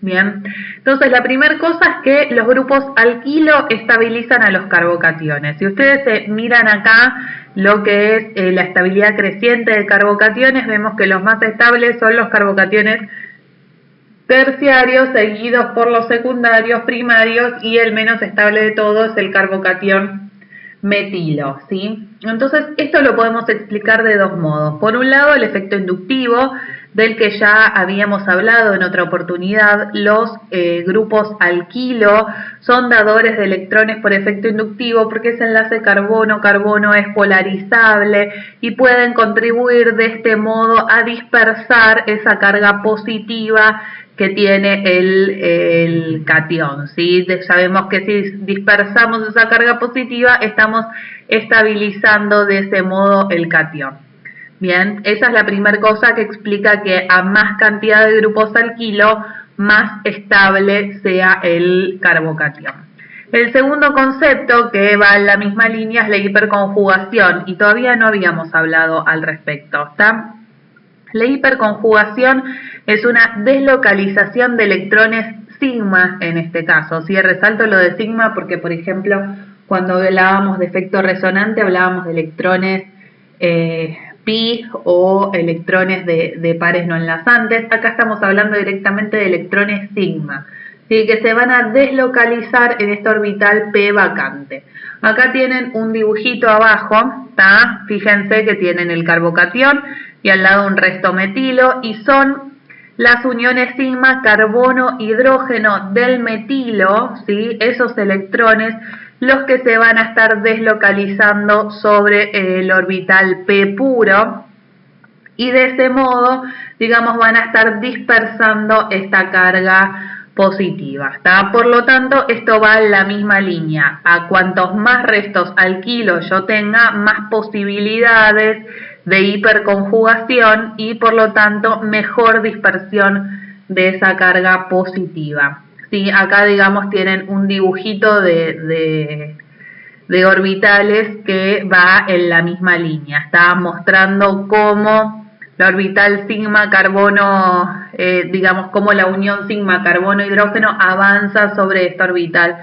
Bien, entonces la primera cosa es que los grupos alquilo estabilizan a los carbocationes. Si ustedes miran acá lo que es la estabilidad creciente de carbocationes, vemos que los más estables son los carbocationes terciarios, seguidos por los secundarios, primarios, y el menos estable de todos es el carbocatión metilo, ¿sí? Entonces, esto lo podemos explicar de dos modos. Por un lado, el efecto inductivo, del que ya habíamos hablado en otra oportunidad. Los grupos alquilo son dadores de electrones por efecto inductivo porque ese enlace carbono-carbono es polarizable y pueden contribuir de este modo a dispersar esa carga positiva que tiene el catión, ¿sí? Sabemos que si dispersamos esa carga positiva, estamos estabilizando de ese modo el catión. Bien, esa es la primera cosa que explica que a más cantidad de grupos alquilo, más estable sea el carbocatión. El segundo concepto que va en la misma línea es la hiperconjugación, y todavía no habíamos hablado al respecto, ¿está? La hiperconjugación es una deslocalización de electrones sigma en este caso. ¿Sí? Resalto lo de sigma porque, por ejemplo, cuando hablábamos de efecto resonante hablábamos de electrones pi o electrones de pares no enlazantes. Acá estamos hablando directamente de electrones sigma, ¿sí? Que se van a deslocalizar en esta orbital p vacante. Acá tienen un dibujito abajo, ¿tá? Fíjense que tienen el carbocatión y al lado un resto metilo, y son las uniones sigma carbono-hidrógeno del metilo, ¿sí? Esos electrones los que se van a estar deslocalizando sobre el orbital p puro, y de ese modo, digamos, van a estar dispersando esta carga positiva, ¿está? Por lo tanto, esto va en la misma línea. A cuantos más restos alquilo yo tenga, más posibilidades de hiperconjugación y por lo tanto mejor dispersión de esa carga positiva. ¿Sí? Acá, digamos, tienen un dibujito de orbitales que va en la misma línea. Está mostrando cómo la orbital sigma carbono, digamos, cómo la unión sigma carbono-hidrógeno avanza sobre esta orbital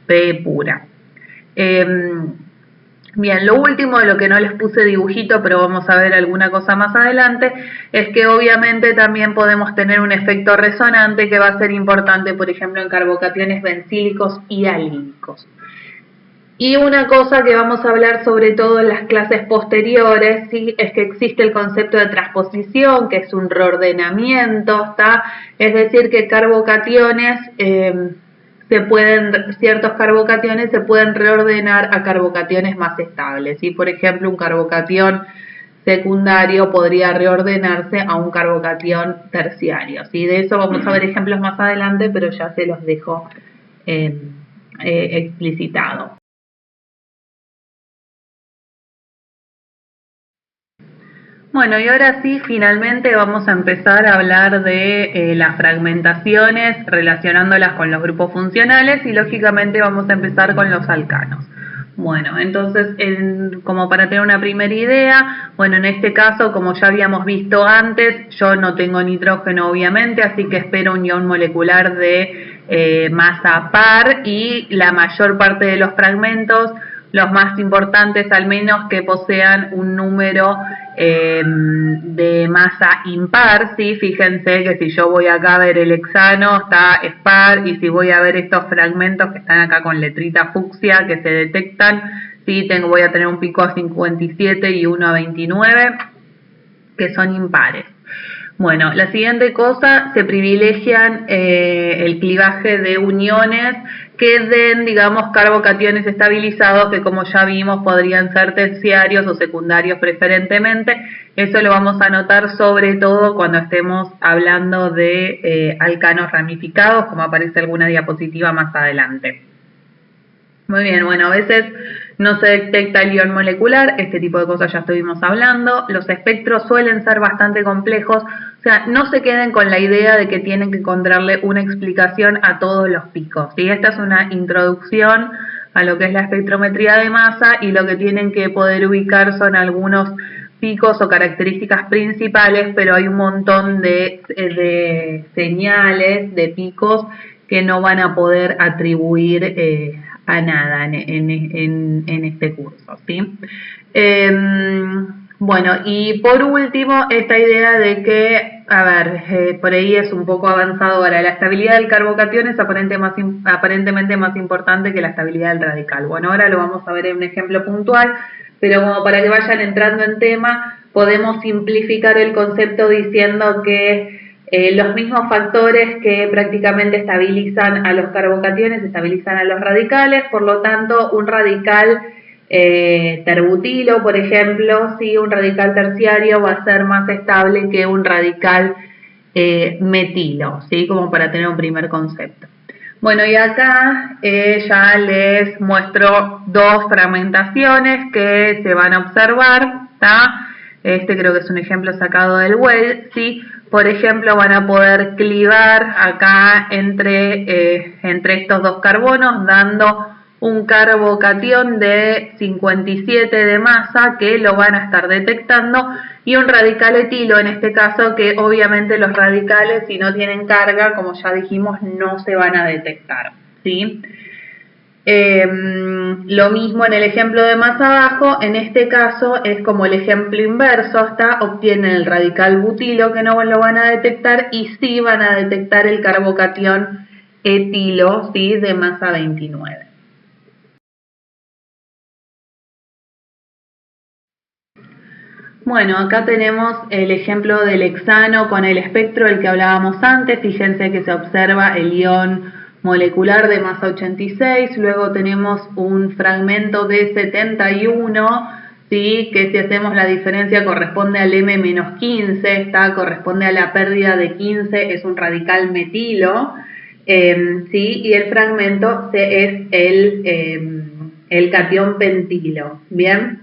p pura. Bien, lo último de lo que no les puse dibujito, pero vamos a ver alguna cosa más adelante, es que obviamente también podemos tener un efecto resonante que va a ser importante, por ejemplo, en carbocationes bencílicos y alílicos. Y una cosa que vamos a hablar sobre todo en las clases posteriores, ¿sí? Es que existe el concepto de transposición, que es un reordenamiento, ¿está? Es decir, que carbocationes ciertos carbocationes se pueden reordenar a carbocationes más estables, ¿sí? Por ejemplo, un carbocatión secundario podría reordenarse a un carbocatión terciario, ¿sí? De eso vamos a ver ejemplos más adelante, pero ya se los dejo explicitado. Bueno, y ahora sí, finalmente vamos a empezar a hablar de las fragmentaciones relacionándolas con los grupos funcionales y lógicamente vamos a empezar con los alcanos. Bueno, entonces, como para tener una primera idea, bueno, en este caso, como ya habíamos visto antes, yo no tengo nitrógeno obviamente, así que espero un ion molecular de masa par y la mayor parte de los fragmentos, los más importantes al menos, que posean un número de masa impar, ¿sí? Fíjense que si yo voy acá a ver el hexano está es par, y si voy a ver estos fragmentos que están acá con letrita fucsia que se detectan, ¿sí? Voy a tener un pico a 57 y uno a 29 que son impares. Bueno, la siguiente cosa, se privilegian el clivaje de uniones que den, digamos, carbocationes estabilizados que, como ya vimos, podrían ser terciarios o secundarios preferentemente. Eso lo vamos a notar sobre todo cuando estemos hablando de alcanos ramificados, como aparece alguna diapositiva más adelante. Muy bien, bueno, a veces no se detecta el ion molecular, este tipo de cosas ya estuvimos hablando. Los espectros suelen ser bastante complejos, o sea, no se queden con la idea de que tienen que encontrarle una explicación a todos los picos, ¿sí? Esta es una introducción a lo que es la espectrometría de masa y lo que tienen que poder ubicar son algunos picos o características principales, pero hay un montón de señales, de picos que no van a poder atribuir a nada en este curso, ¿sí? Bueno, y por último, esta idea de que, a ver, por ahí es un poco avanzado ahora, la estabilidad del carbocatión es aparentemente más importante que la estabilidad del radical. Bueno, ahora lo vamos a ver en un ejemplo puntual, pero como para que vayan entrando en tema, podemos simplificar el concepto diciendo que los mismos factores que prácticamente estabilizan a los carbocationes estabilizan a los radicales, por lo tanto un radical terbutilo, por ejemplo, si un radical terciario va a ser más estable que un radical metilo, ¿sí? Como para tener un primer concepto. Bueno, y acá ya les muestro dos fragmentaciones que se van a observar, ¿tá? Este creo que es un ejemplo sacado del web, ¿sí? Por ejemplo, van a poder clivar acá entre estos dos carbonos, dando un carbocatión de 57 de masa que lo van a estar detectando y un radical etilo en este caso que obviamente los radicales si no tienen carga, como ya dijimos, no se van a detectar, ¿sí? Lo mismo en el ejemplo de más abajo, en este caso es como el ejemplo inverso, obtienen el radical butilo que no lo van a detectar y sí van a detectar el carbocatión etilo, ¿sí? De masa 29. Bueno, acá tenemos el ejemplo del hexano con el espectro del que hablábamos antes. Fíjense que se observa el ion molecular de masa 86, luego tenemos un fragmento de 71, ¿sí? Que si hacemos la diferencia corresponde al M-15, corresponde a la pérdida de 15, es un radical metilo, ¿sí? Y el fragmento es el catión pentilo, ¿bien?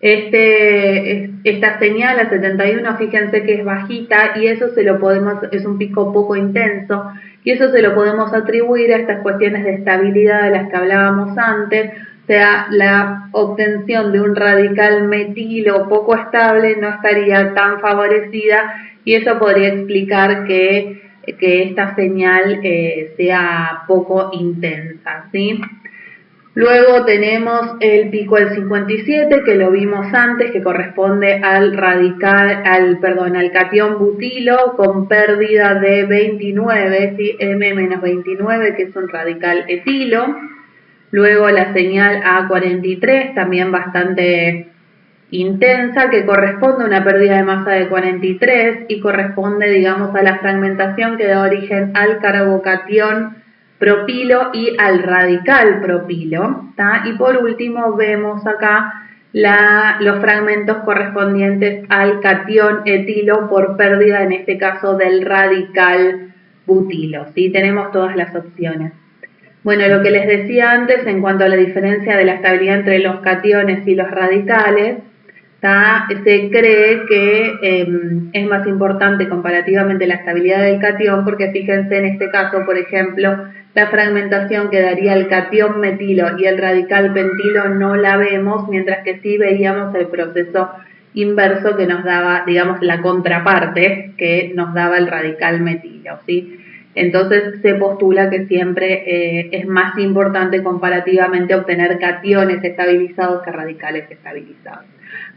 Esta señal a 71, fíjense que es bajita y eso es un pico poco intenso y eso se lo podemos atribuir a estas cuestiones de estabilidad de las que hablábamos antes, o sea, la obtención de un radical metilo poco estable no estaría tan favorecida y eso podría explicar que esta señal sea poco intensa, ¿sí? Luego tenemos el pico del 57 que lo vimos antes, que corresponde al catión butilo con pérdida de 29, ¿sí? M-29 que es un radical etilo. Luego la señal A43 también bastante intensa que corresponde a una pérdida de masa de 43 y corresponde, digamos, a la fragmentación que da origen al carbocatión propilo y al radical propilo, ¿tá? Y por último vemos acá los fragmentos correspondientes al catión etilo por pérdida, en este caso, del radical butilo, ¿sí? Tenemos todas las opciones. Bueno, lo que les decía antes en cuanto a la diferencia de la estabilidad entre los cationes y los radicales, se cree que es más importante comparativamente la estabilidad del catión, porque fíjense en este caso, por ejemplo, la fragmentación que daría el catión metilo y el radical pentilo no la vemos, mientras que sí veíamos el proceso inverso que nos daba, digamos, la contraparte que nos daba el radical metilo, ¿sí? Entonces se postula que siempre es más importante comparativamente obtener cationes estabilizados que radicales estabilizados.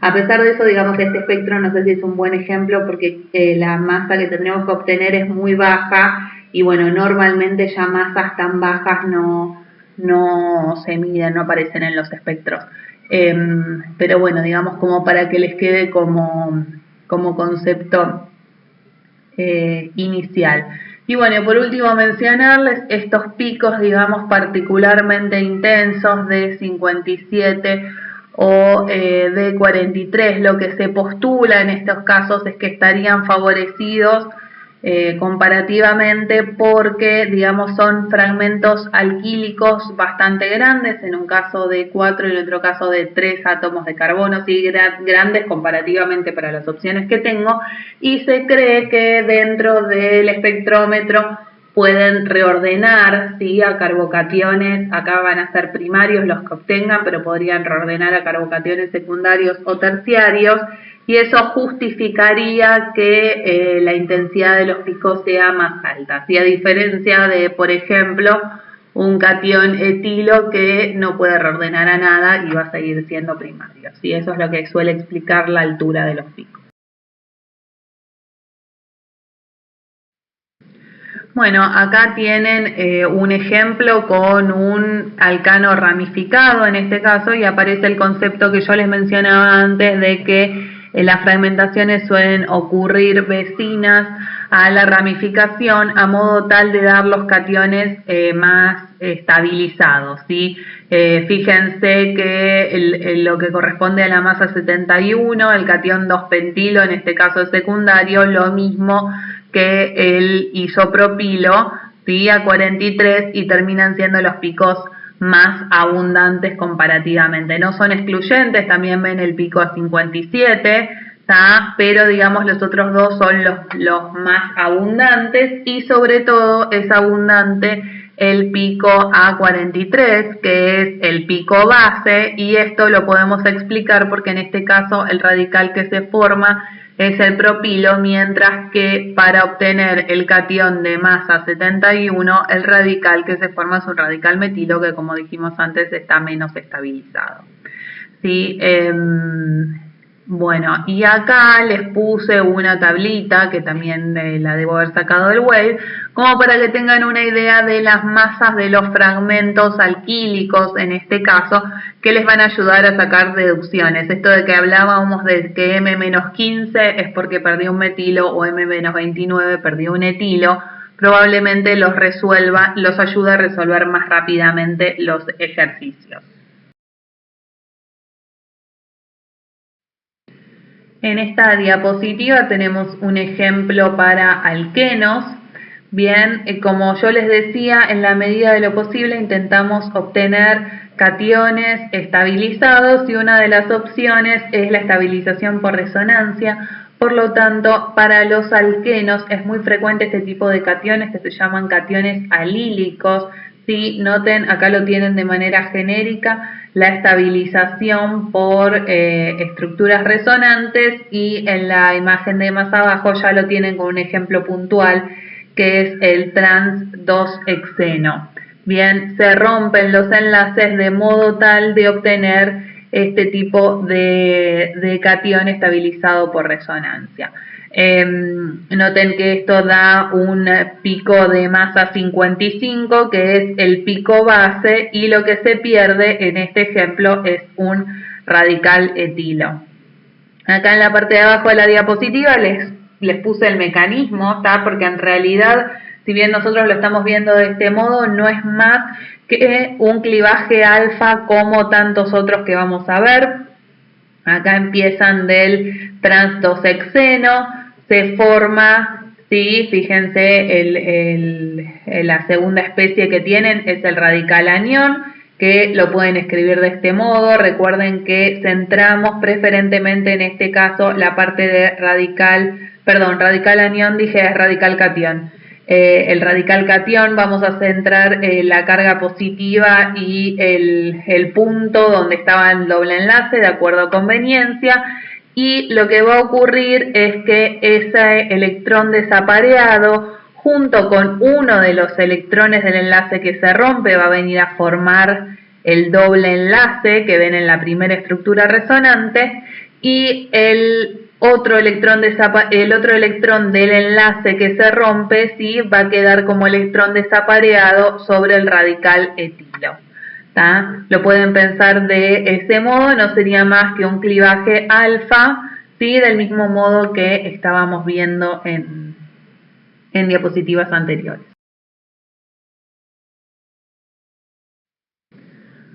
A pesar de eso, digamos, este espectro no sé si es un buen ejemplo porque la masa que tendremos que obtener es muy baja y bueno, normalmente ya masas tan bajas no se miden, no aparecen en los espectros. Pero bueno, digamos como para que les quede como concepto inicial. Y bueno, por último mencionarles estos picos, digamos, particularmente intensos de 57 o de 43, lo que se postula en estos casos es que estarían favorecidos comparativamente porque, digamos, son fragmentos alquílicos bastante grandes, en un caso de 4 y en otro caso de 3 átomos de carbono, sí, grandes comparativamente para las opciones que tengo, y se cree que dentro del espectrómetro pueden reordenar, ¿sí?, a carbocationes, acá van a ser primarios los que obtengan, pero podrían reordenar a carbocationes secundarios o terciarios, y eso justificaría que la intensidad de los picos sea más alta, ¿sí?, a diferencia de, por ejemplo, un catión etilo que no puede reordenar a nada y va a seguir siendo primario, ¿sí? Eso es lo que suele explicar la altura de los picos. Bueno, acá tienen un ejemplo con un alcano ramificado en este caso y aparece el concepto que yo les mencionaba antes de que las fragmentaciones suelen ocurrir vecinas a la ramificación a modo tal de dar los cationes más estabilizados, ¿sí? Fíjense que lo que corresponde a la masa 71, el catión 2-pentilo, en este caso es secundario, lo mismo que el isopropilo, ¿sí?, a 43, y terminan siendo los picos más abundantes comparativamente. No son excluyentes, también ven el pico a 57, ¿tá?, pero digamos los otros dos son los más abundantes, y sobre todo es abundante el pico a 43, que es el pico base, y esto lo podemos explicar porque en este caso el radical que se forma es el propilo, mientras que para obtener el catión de masa 71, el radical que se forma es un radical metilo que, como dijimos antes, está menos estabilizado. ¿Sí? Bueno, y acá les puse una tablita que también la debo haber sacado del Wave, como para que tengan una idea de las masas de los fragmentos alquílicos, en este caso, que les van a ayudar a sacar deducciones. Esto de que hablábamos de que M-15 es porque perdió un metilo, o M-29 perdió un etilo, probablemente los ayuda a resolver más rápidamente los ejercicios. En esta diapositiva tenemos un ejemplo para alquenos. Bien, como yo les decía, en la medida de lo posible intentamos obtener cationes estabilizados y una de las opciones es la estabilización por resonancia. Por lo tanto, para los alquenos es muy frecuente este tipo de cationes que se llaman cationes alílicos. Sí, noten, acá lo tienen de manera genérica, la estabilización por estructuras resonantes, y en la imagen de más abajo ya lo tienen con un ejemplo puntual que es el trans 2-hexeno. Bien, se rompen los enlaces de modo tal de obtener este tipo de catión estabilizado por resonancia. Noten que esto da un pico de masa 55, que es el pico base, y lo que se pierde en este ejemplo es un radical etilo. Acá en la parte de abajo de la diapositiva les puse el mecanismo, ¿está? Porque en realidad, si bien nosotros lo estamos viendo de este modo, no es más que un clivaje alfa como tantos otros que vamos a ver. Acá empiezan del trans 2-hexeno, se forma, sí, fíjense, la segunda especie que tienen es el radical anión, que lo pueden escribir de este modo. Recuerden que centramos preferentemente en este caso la parte de radical anión, dije es radical catión. El radical catión vamos a centrar la carga positiva y el punto donde estaba el doble enlace de acuerdo a conveniencia, y lo que va a ocurrir es que ese electrón desapareado junto con uno de los electrones del enlace que se rompe va a venir a formar el doble enlace que ven en la primera estructura resonante, y el otro electrón del enlace que se rompe, ¿sí?, va a quedar como electrón desapareado sobre el radical etilo. ¿Tá? Lo pueden pensar de ese modo, no sería más que un clivaje alfa, ¿sí?, del mismo modo que estábamos viendo en en diapositivas anteriores.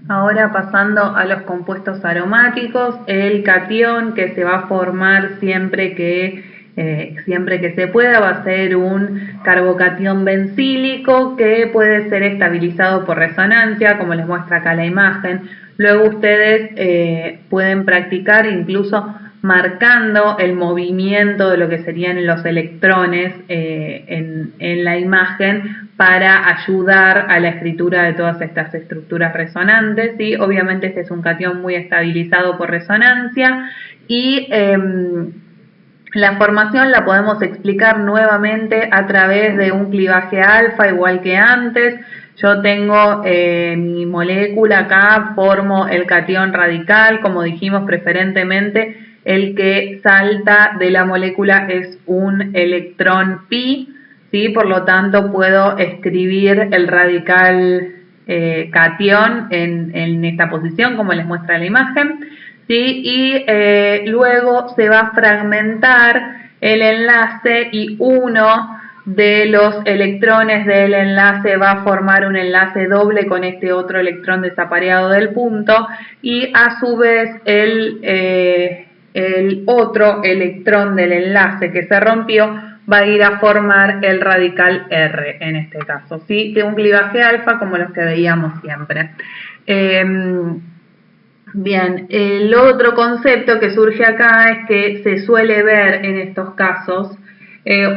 Ahora pasando a los compuestos aromáticos, el catión que se va a formar siempre que se pueda va a ser un carbocatión bencílico que puede ser estabilizado por resonancia, como les muestra acá la imagen. Luego ustedes pueden practicar incluso marcando el movimiento de lo que serían los electrones en la imagen para ayudar a la escritura de todas estas estructuras resonantes, ¿sí? Obviamente este es un catión muy estabilizado por resonancia y la formación la podemos explicar nuevamente a través de un clivaje alfa igual que antes. Yo tengo mi molécula acá, formo el catión radical, como dijimos preferentemente el que salta de la molécula es un electrón pi, ¿sí? Por lo tanto puedo escribir el radical catión en esta posición como les muestra la imagen, ¿sí? Y luego se va a fragmentar el enlace y uno de los electrones del enlace va a formar un enlace doble con este otro electrón desapareado del punto y a su vez el otro electrón del enlace que se rompió va a ir a formar el radical R en este caso, ¿sí? De un clivaje alfa como los que veíamos siempre. Bien, el otro concepto que surge acá es que se suele ver en estos casos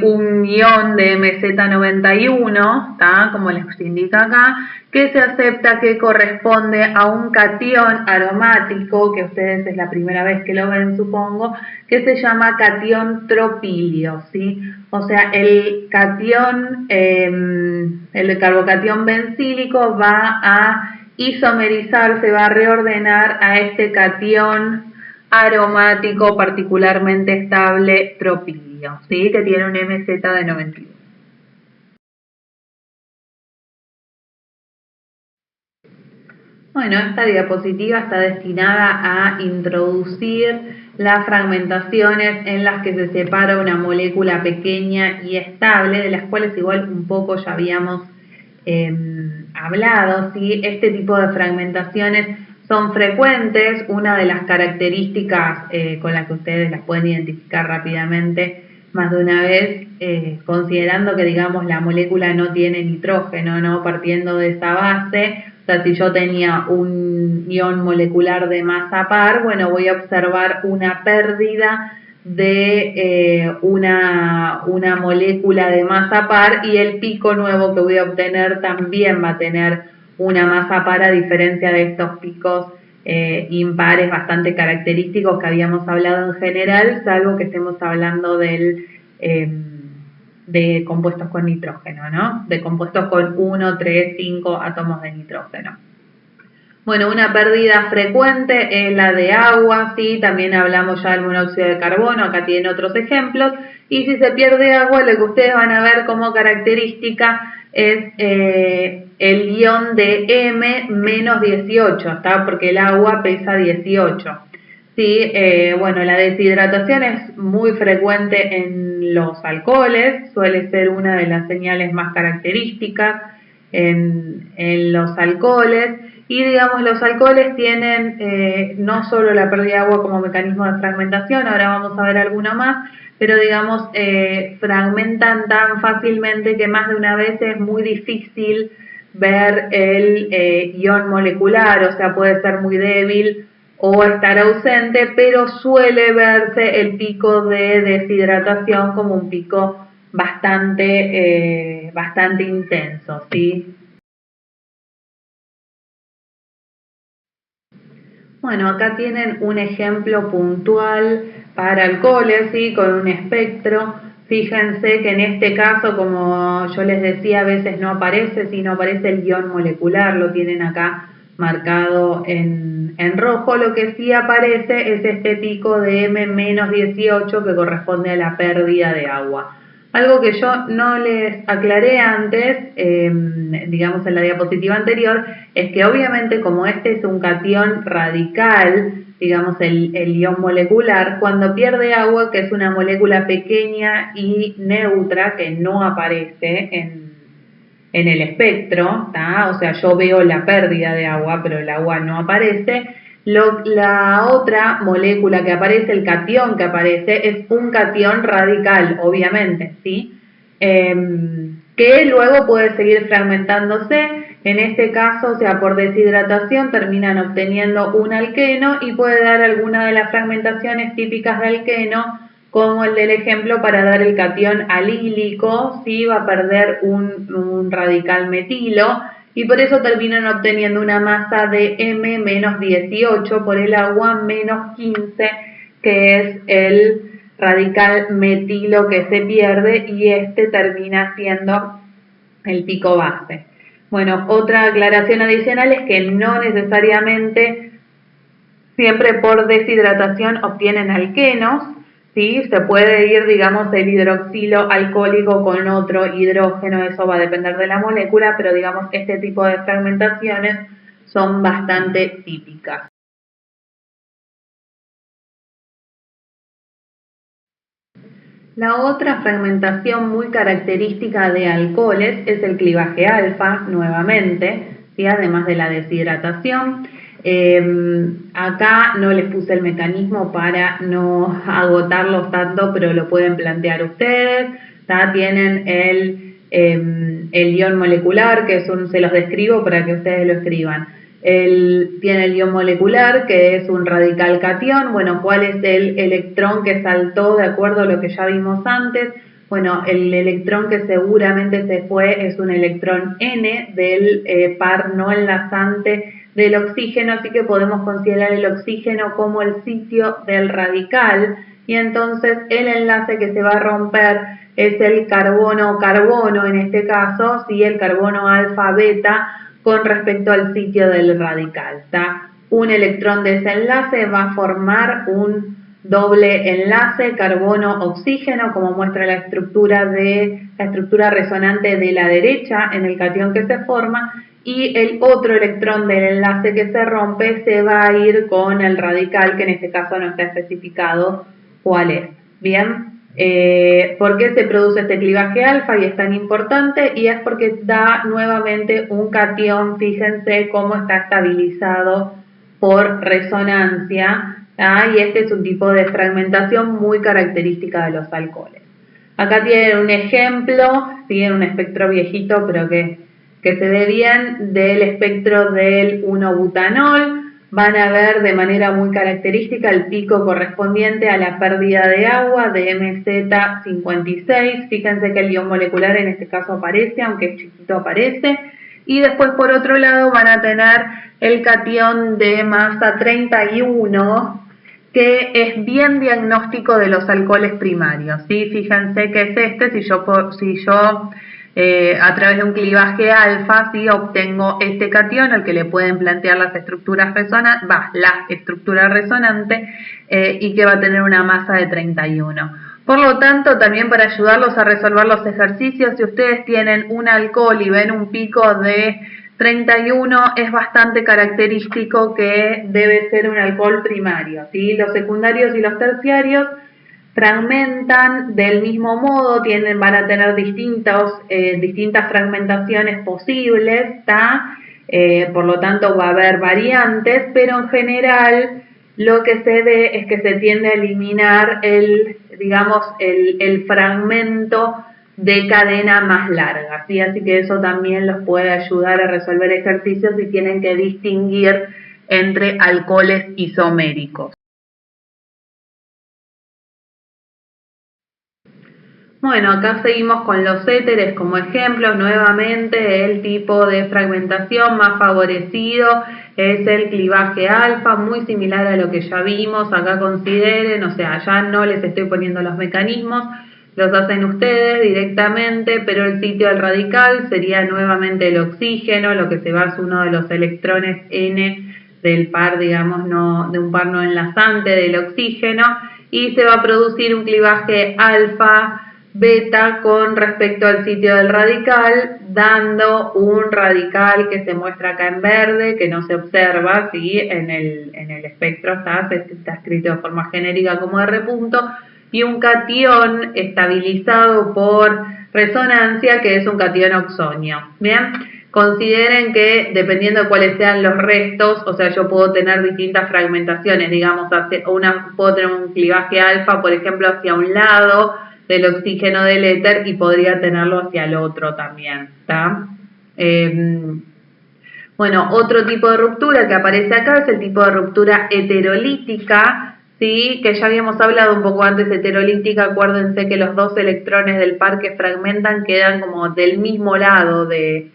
un ion de MZ91, ¿tá? Como les indica acá, que se acepta que corresponde a un catión aromático, que ustedes es la primera vez que lo ven, supongo, que se llama catión tropilio, ¿sí? O sea, el catión, el carbocatión bencílico va a isomerizar, se va a reordenar a este catión aromático particularmente estable tropilio, ¿sí? Que tiene un MZ de 91. Bueno, esta diapositiva está destinada a introducir las fragmentaciones en las que se separa una molécula pequeña y estable, de las cuales igual un poco ya habíamos hablado, ¿sí? Este tipo de fragmentaciones son frecuentes. Una de las características con las que ustedes las pueden identificar rápidamente más de una vez, considerando que digamos la molécula no tiene nitrógeno, ¿no? Partiendo de esa base, o sea, si yo tenía un ion molecular de masa par, bueno, voy a observar una pérdida de una molécula de masa par y el pico nuevo que voy a obtener también va a tener una masa par, a diferencia de estos picos impares bastante característicos que habíamos hablado en general, salvo que estemos hablando de compuestos con nitrógeno, ¿no? De compuestos con 1, 3, 5 átomos de nitrógeno. Bueno, una pérdida frecuente es la de agua, ¿sí? También hablamos ya del monóxido de carbono, acá tienen otros ejemplos. Y si se pierde agua, lo que ustedes van a ver como característica es el ion de M menos 18, ¿está? Porque el agua pesa 18. Sí, bueno, la deshidratación es muy frecuente en los alcoholes, suele ser una de las señales más características en los alcoholes. Y digamos, los alcoholes tienen no solo la pérdida de agua como mecanismo de fragmentación, ahora vamos a ver alguno más, pero digamos, fragmentan tan fácilmente que más de una vez es muy difícil ver el ion molecular, o sea, puede ser muy débil o estar ausente, pero suele verse el pico de deshidratación como un pico bastante intenso, ¿sí? Bueno, acá tienen un ejemplo puntual para alcoholes, ¿sí? Con un espectro. Fíjense que en este caso, como yo les decía, a veces no aparece, sino aparece el ion molecular, lo tienen acá marcado en rojo. Lo que sí aparece es este pico de M-18 que corresponde a la pérdida de agua. Algo que yo no les aclaré antes, digamos en la diapositiva anterior, es que obviamente como este es un catión radical, digamos el ion molecular, cuando pierde agua, que es una molécula pequeña y neutra que no aparece en el espectro, ¿tá? O sea, yo veo la pérdida de agua, pero el agua no aparece. La otra molécula que aparece, el catión que aparece, es un catión radical, obviamente, ¿sí? Que luego puede seguir fragmentándose. En este caso, o sea, por deshidratación terminan obteniendo un alqueno y puede dar alguna de las fragmentaciones típicas de alqueno, como el del ejemplo para dar el catión alílico, ¿sí? Va a perder un radical metilo y por eso terminan obteniendo una masa de M-18 por el agua menos 15, que es el radical metilo que se pierde y este termina siendo el pico base. Bueno, otra aclaración adicional es que no necesariamente siempre por deshidratación obtienen alquenos, ¿sí? Se puede ir, digamos, el hidroxilo alcohólico con otro hidrógeno, eso va a depender de la molécula, pero digamos, este tipo de fragmentaciones son bastante típicas. La otra fragmentación muy característica de alcoholes es el clivaje alfa, nuevamente, ¿sí? Además de la deshidratación. Acá no les puse el mecanismo para no agotarlos tanto, pero lo pueden plantear ustedes. ¿Tá? Tienen el ion molecular, que se los describo para que ustedes lo escriban. Tiene el ion molecular, que es un radical catión. Bueno, ¿cuál es el electrón que saltó de acuerdo a lo que ya vimos antes? Bueno, el electrón que seguramente se fue es un electrón N del par no enlazante del oxígeno, así que podemos considerar el oxígeno como el sitio del radical y entonces el enlace que se va a romper es el carbono-carbono en este caso, ¿sí? El carbono alfa-beta con respecto al sitio del radical. ¿Tá? Un electrón de ese enlace va a formar un doble enlace carbono-oxígeno, como muestra la estructura resonante de la derecha en el catión que se forma, y el otro electrón del enlace que se rompe se va a ir con el radical, que en este caso no está especificado cuál es. Bien. ¿Por qué se produce este clivaje alfa y es tan importante? Y es porque da nuevamente un catión, fíjense cómo está estabilizado por resonancia, y este es un tipo de fragmentación muy característica de los alcoholes. Acá tienen un ejemplo, tienen un espectro viejito pero que se ve bien del espectro del 1-butanol. Van a ver de manera muy característica el pico correspondiente a la pérdida de agua de MZ56. Fíjense que el ion molecular en este caso aparece, aunque es chiquito aparece. Y después por otro lado van a tener el catión de masa 31, que es bien diagnóstico de los alcoholes primarios, ¿sí? Fíjense que es este, si yo a través de un clivaje alfa, ¿sí? Obtengo este catión al que le pueden plantear las estructuras resonantes, la estructura resonante y que va a tener una masa de 31. Por lo tanto, también para ayudarlos a resolver los ejercicios, si ustedes tienen un alcohol y ven un pico de 31, es bastante característico que debe ser un alcohol primario, ¿sí? Los secundarios y los terciarios fragmentan del mismo modo, van a tener distintas fragmentaciones posibles, por lo tanto va a haber variantes, pero en general lo que se ve es que se tiende a eliminar el fragmento de cadena más larga, ¿sí? Así que eso también los puede ayudar a resolver ejercicios si tienen que distinguir entre alcoholes isoméricos. Bueno, acá seguimos con los éteres como ejemplos. Nuevamente el tipo de fragmentación más favorecido es el clivaje alfa, muy similar a lo que ya vimos. Acá consideren, o sea, ya no les estoy poniendo los mecanismos, los hacen ustedes directamente, pero el sitio del radical sería nuevamente el oxígeno, lo que se va es uno de los electrones N del par, digamos, de un par no enlazante del oxígeno, y se va a producir un clivaje alfa beta con respecto al sitio del radical, dando un radical que se muestra acá en verde, que no se observa, ¿sí? En el espectro está escrito de forma genérica como R punto, y un catión estabilizado por resonancia, que es un catión oxonio. Bien, consideren que dependiendo de cuáles sean los restos, o sea, yo puedo tener distintas fragmentaciones, digamos, puedo tener un clivaje alfa, por ejemplo, hacia un lado del oxígeno del éter, y podría tenerlo hacia el otro también, ¿está? Bueno, otro tipo de ruptura que aparece acá es el tipo de ruptura heterolítica, ¿sí? Que ya habíamos hablado un poco antes. Heterolítica, acuérdense que los dos electrones del par que fragmentan quedan como del mismo lado, se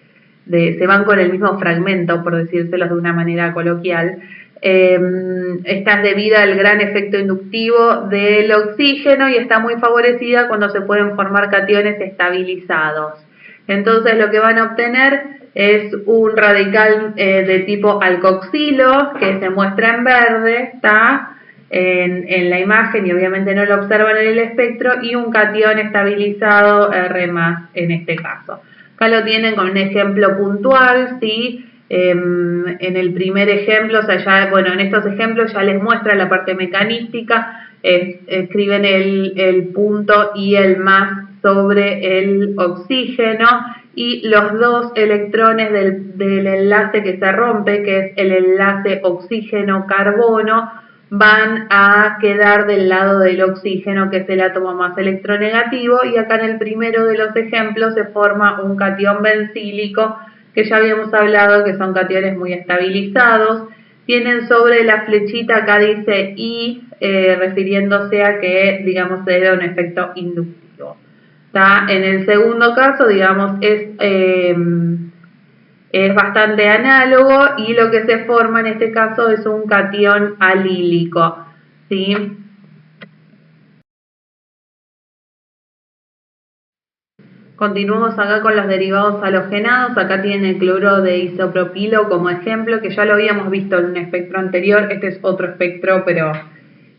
van con el mismo fragmento, por decírselos de una manera coloquial. Esta es debido al gran efecto inductivo del oxígeno y está muy favorecida cuando se pueden formar cationes estabilizados. Entonces lo que van a obtener es un radical de tipo alcoxilo, que se muestra en verde, está en la imagen y obviamente no lo observan en el espectro, y un catión estabilizado R+, en este caso. Acá lo tienen con un ejemplo puntual, ¿sí? En el primer ejemplo, o sea, ya, bueno, en estos ejemplos ya les muestra la parte mecanística, escriben el punto y el más sobre el oxígeno, y los dos electrones del enlace que se rompe, que es el enlace oxígeno-carbono, van a quedar del lado del oxígeno, que es el átomo más electronegativo, y acá en el primero de los ejemplos se forma un catión bencílico, que ya habíamos hablado que son cationes muy estabilizados. Tienen sobre la flechita, acá dice I, refiriéndose a que, digamos, se debe a un efecto inductivo. ¿Está? En el segundo caso, digamos, es bastante análogo, y lo que se forma en este caso es un catión alílico, ¿sí? Continuamos acá con los derivados halogenados. Acá tiene el cloro de isopropilo como ejemplo, que ya lo habíamos visto en un espectro anterior. Este es otro espectro, pero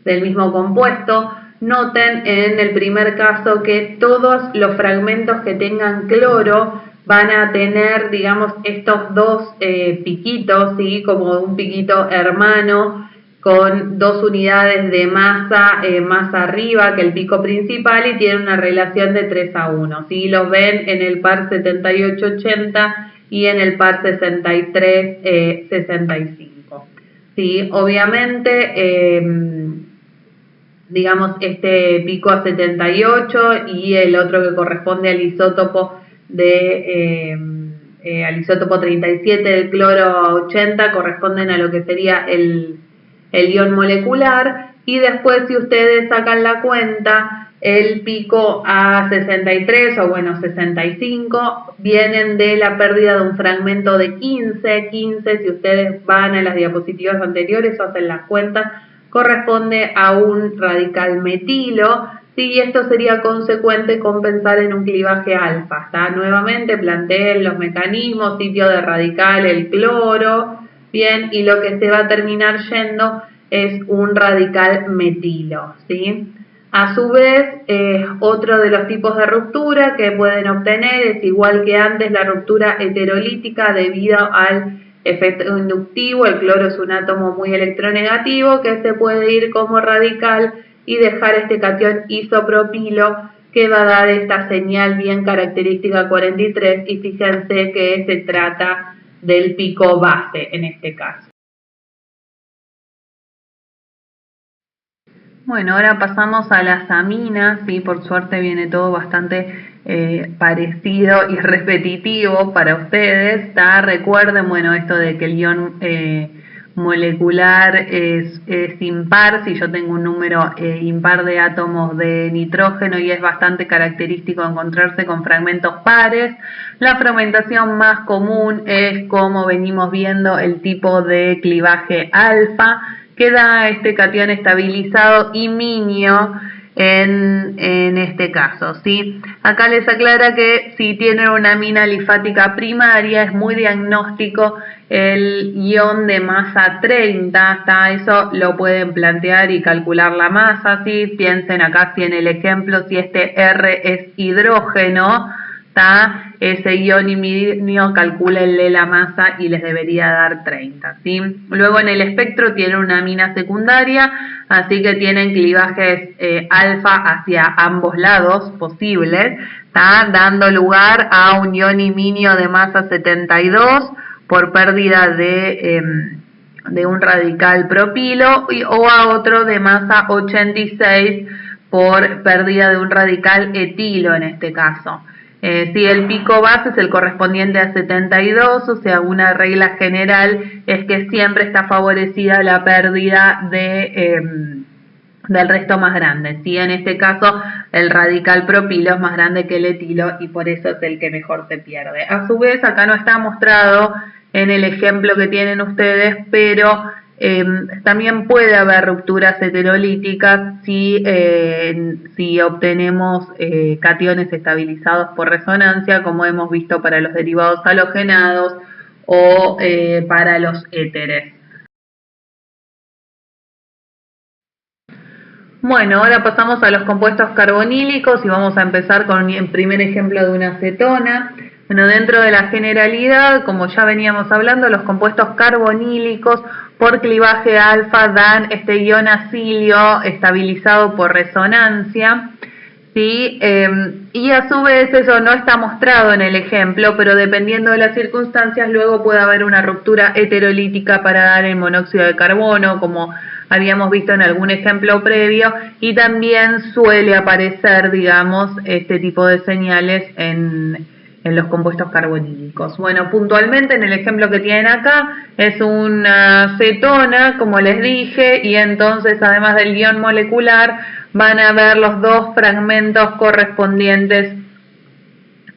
del mismo compuesto. Noten en el primer caso que todos los fragmentos que tengan cloro van a tener, digamos, estos dos piquitos, ¿sí? Como un piquito hermano, con dos unidades de masa más arriba que el pico principal, y tiene una relación de 3:1. ¿Sí? Los ven en el par 78-80 y en el par 63-65. ¿Sí? Obviamente, digamos, este pico a 78 y el otro que corresponde al isótopo al isótopo 37 del cloro a 80 corresponden a lo que sería el ion molecular, y después, si ustedes sacan la cuenta, el pico a 63 o bueno 65 vienen de la pérdida de un fragmento de 15. Si ustedes van a las diapositivas anteriores o hacen las cuentas, corresponde a un radical metilo, ¿sí? Y esto sería consecuente con pensar en un clivaje alfa. ¿Está? Nuevamente planteen los mecanismos, sitio de radical, el cloro, bien, y lo que se va a terminar yendo es un radical metilo, ¿sí? A su vez, otro de los tipos de ruptura que pueden obtener es, igual que antes, la ruptura heterolítica debido al efecto inductivo. El cloro es un átomo muy electronegativo que se puede ir como radical y dejar este catión isopropilo, que va a dar esta señal bien característica 43, y fíjense que se trata del pico base en este caso. Bueno, ahora pasamos a las aminas, y por suerte viene todo bastante parecido y repetitivo para ustedes. ¿Está? Recuerden, bueno, esto de que el ion molecular es impar. Si yo tengo un número impar de átomos de nitrógeno, y es bastante característico encontrarse con fragmentos pares. La fragmentación más común es, como venimos viendo, el tipo de clivaje alfa, que da este catión estabilizado iminio, en este caso, ¿sí? Acá les aclara que si tienen una amina alifática primaria es muy diagnóstico el ion de masa 30, ¿está? Eso lo pueden plantear y calcular la masa, ¿sí? Piensen acá si en el ejemplo, si este R es hidrógeno, ¿está? Ese ionímero calcúlenle la masa y les debería dar 30, ¿sí? Luego en el espectro tienen una amina secundaria, así que tienen clivajes alfa hacia ambos lados posibles, ¿está? Dando lugar a un ionímero de masa 72 por pérdida de un radical propilo o a otro de masa 86 por pérdida de un radical etilo en este caso. Si el pico base es el correspondiente a 72, o sea, una regla general es que siempre está favorecida la pérdida del resto más grande. ¿Sí? En este caso, el radical propilo es más grande que el etilo y por eso es el que mejor se pierde. A su vez, acá no está mostrado en el ejemplo que tienen ustedes, pero también puede haber rupturas heterolíticas si obtenemos cationes estabilizados por resonancia, como hemos visto para los derivados halogenados o para los éteres. Bueno, ahora pasamos a los compuestos carbonílicos y vamos a empezar con el primer ejemplo de una acetona. Bueno, dentro de la generalidad, como ya veníamos hablando, los compuestos carbonílicos por clivaje alfa dan este ion acilio estabilizado por resonancia, ¿sí? Y a su vez eso no está mostrado en el ejemplo, pero dependiendo de las circunstancias luego puede haber una ruptura heterolítica para dar el monóxido de carbono, como habíamos visto en algún ejemplo previo, y también suele aparecer, digamos, este tipo de señales en los compuestos carbonílicos. Bueno, puntualmente en el ejemplo que tienen acá es una cetona, como les dije, y entonces además del ion molecular van a ver los dos fragmentos correspondientes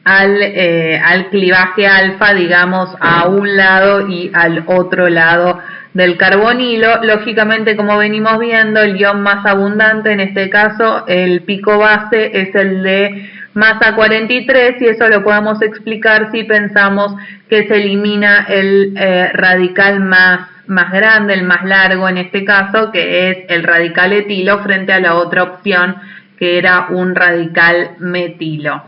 al clivaje alfa, digamos, a un lado y al otro lado del carbonilo. Lógicamente, como venimos viendo, el ion más abundante, en este caso el pico base, es el de masa 43, y eso lo podemos explicar si pensamos que se elimina el radical más grande, el más largo en este caso, que es el radical etilo, frente a la otra opción que era un radical metilo.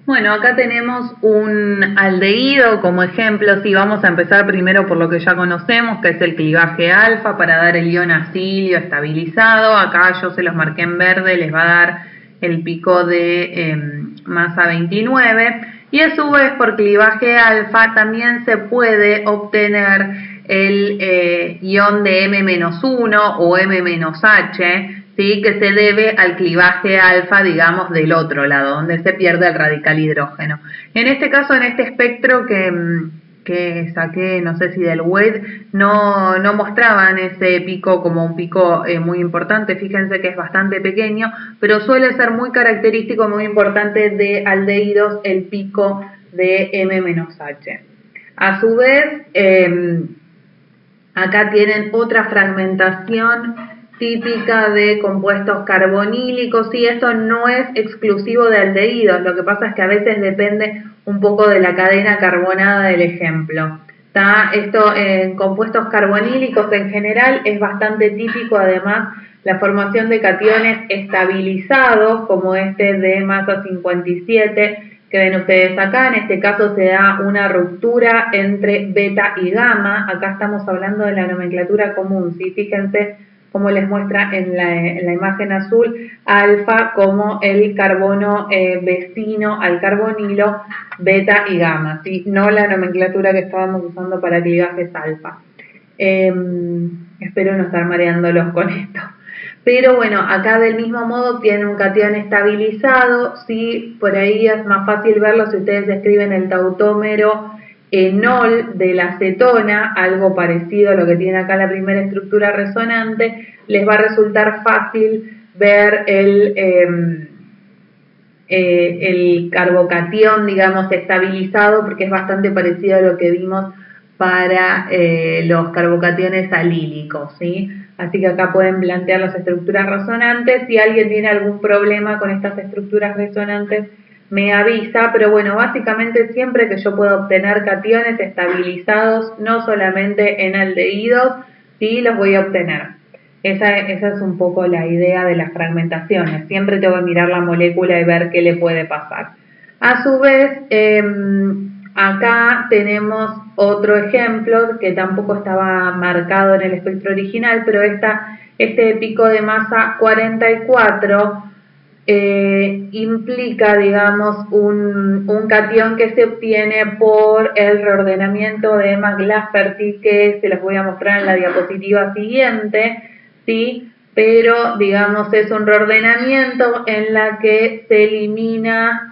Bueno, acá tenemos un aldehído como ejemplo. Sí, vamos a empezar primero por lo que ya conocemos, que es el clivaje alfa, para dar el ion acilio estabilizado. Acá yo se los marqué en verde, les va a dar el pico de masa 29. Y a su vez, por clivaje alfa, también se puede obtener el ion de M-1 o M-H, ¿sí? Que se debe al clivaje alfa, digamos, del otro lado, donde se pierde el radical hidrógeno. En este caso, en este espectro que saqué, no sé si del WADE, no mostraban ese pico como un pico muy importante. Fíjense que es bastante pequeño, pero suele ser muy característico, muy importante de aldehídos el pico de M-H. A su vez, acá tienen otra fragmentación típica de compuestos carbonílicos, y esto no es exclusivo de aldehídos, lo que pasa es que a veces depende un poco de la cadena carbonada del ejemplo. Esto en compuestos carbonílicos en general es bastante típico, además, la formación de cationes estabilizados, como este de masa 57, que ven ustedes acá. En este caso se da una ruptura entre beta y gamma. Acá estamos hablando de la nomenclatura común, ¿sí? Fíjense cómo les muestra en la imagen azul, alfa como el carbono vecino al carbonilo, beta y gamma, ¿sí? No la nomenclatura que estábamos usando para clivajes alfa. Espero no estar mareándolos con esto. Pero bueno, acá del mismo modo tiene un catión estabilizado, ¿sí? Por ahí es más fácil verlo si ustedes escriben el tautómero enol de la acetona, algo parecido a lo que tiene acá la primera estructura resonante. Les va a resultar fácil ver el carbocatión, digamos, estabilizado, porque es bastante parecido a lo que vimos para los carbocationes alílicos, ¿sí? Así que acá pueden plantear las estructuras resonantes. Si alguien tiene algún problema con estas estructuras resonantes, me avisa, pero bueno, básicamente siempre que yo pueda obtener cationes estabilizados, no solamente en aldehídos, sí los voy a obtener. Esa es un poco la idea de las fragmentaciones. Siempre tengo que mirar la molécula y ver qué le puede pasar. A su vez, acá tenemos otro ejemplo que tampoco estaba marcado en el espectro original, pero este pico de masa 44 implica, digamos, un catión que se obtiene por el reordenamiento de Emma-Lafferty, que se los voy a mostrar en la diapositiva siguiente, ¿sí? Pero, digamos, es un reordenamiento en la que se elimina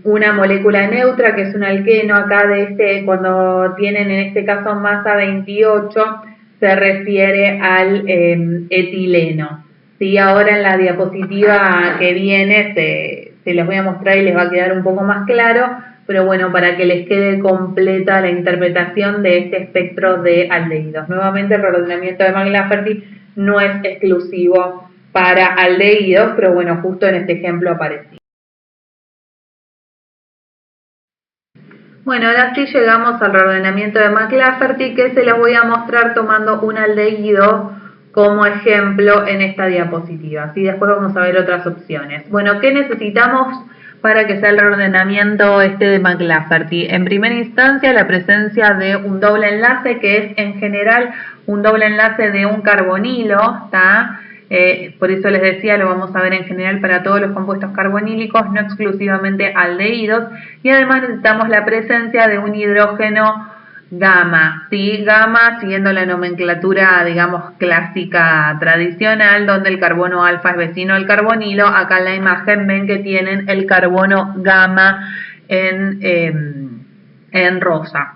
una molécula neutra, que es un alqueno. Acá cuando tienen en este caso masa 28, se refiere al etileno. Sí, ahora en la diapositiva que viene se los voy a mostrar y les va a quedar un poco más claro, pero bueno, para que les quede completa la interpretación de este espectro de aldehídos. Nuevamente, el reordenamiento de Emma-Lafferty no es exclusivo para aldehídos, pero bueno, justo en este ejemplo aparecía. Bueno, ahora sí llegamos al reordenamiento de Emma-Lafferty, que se los voy a mostrar tomando un aldehído como ejemplo en esta diapositiva. ¿Sí? Después vamos a ver otras opciones. Bueno, ¿qué necesitamos para que sea el reordenamiento de Emma-Lafferty? En primera instancia, la presencia de un doble enlace, que es en general un doble enlace de un carbonilo, ¿está? Por eso les decía, lo vamos a ver en general para todos los compuestos carbonílicos, no exclusivamente aldehídos, y además necesitamos la presencia de un hidrógeno gamma, ¿sí? Gamma siguiendo la nomenclatura, digamos, clásica tradicional, donde el carbono alfa es vecino al carbonilo. Acá en la imagen ven que tienen el carbono gamma en rosa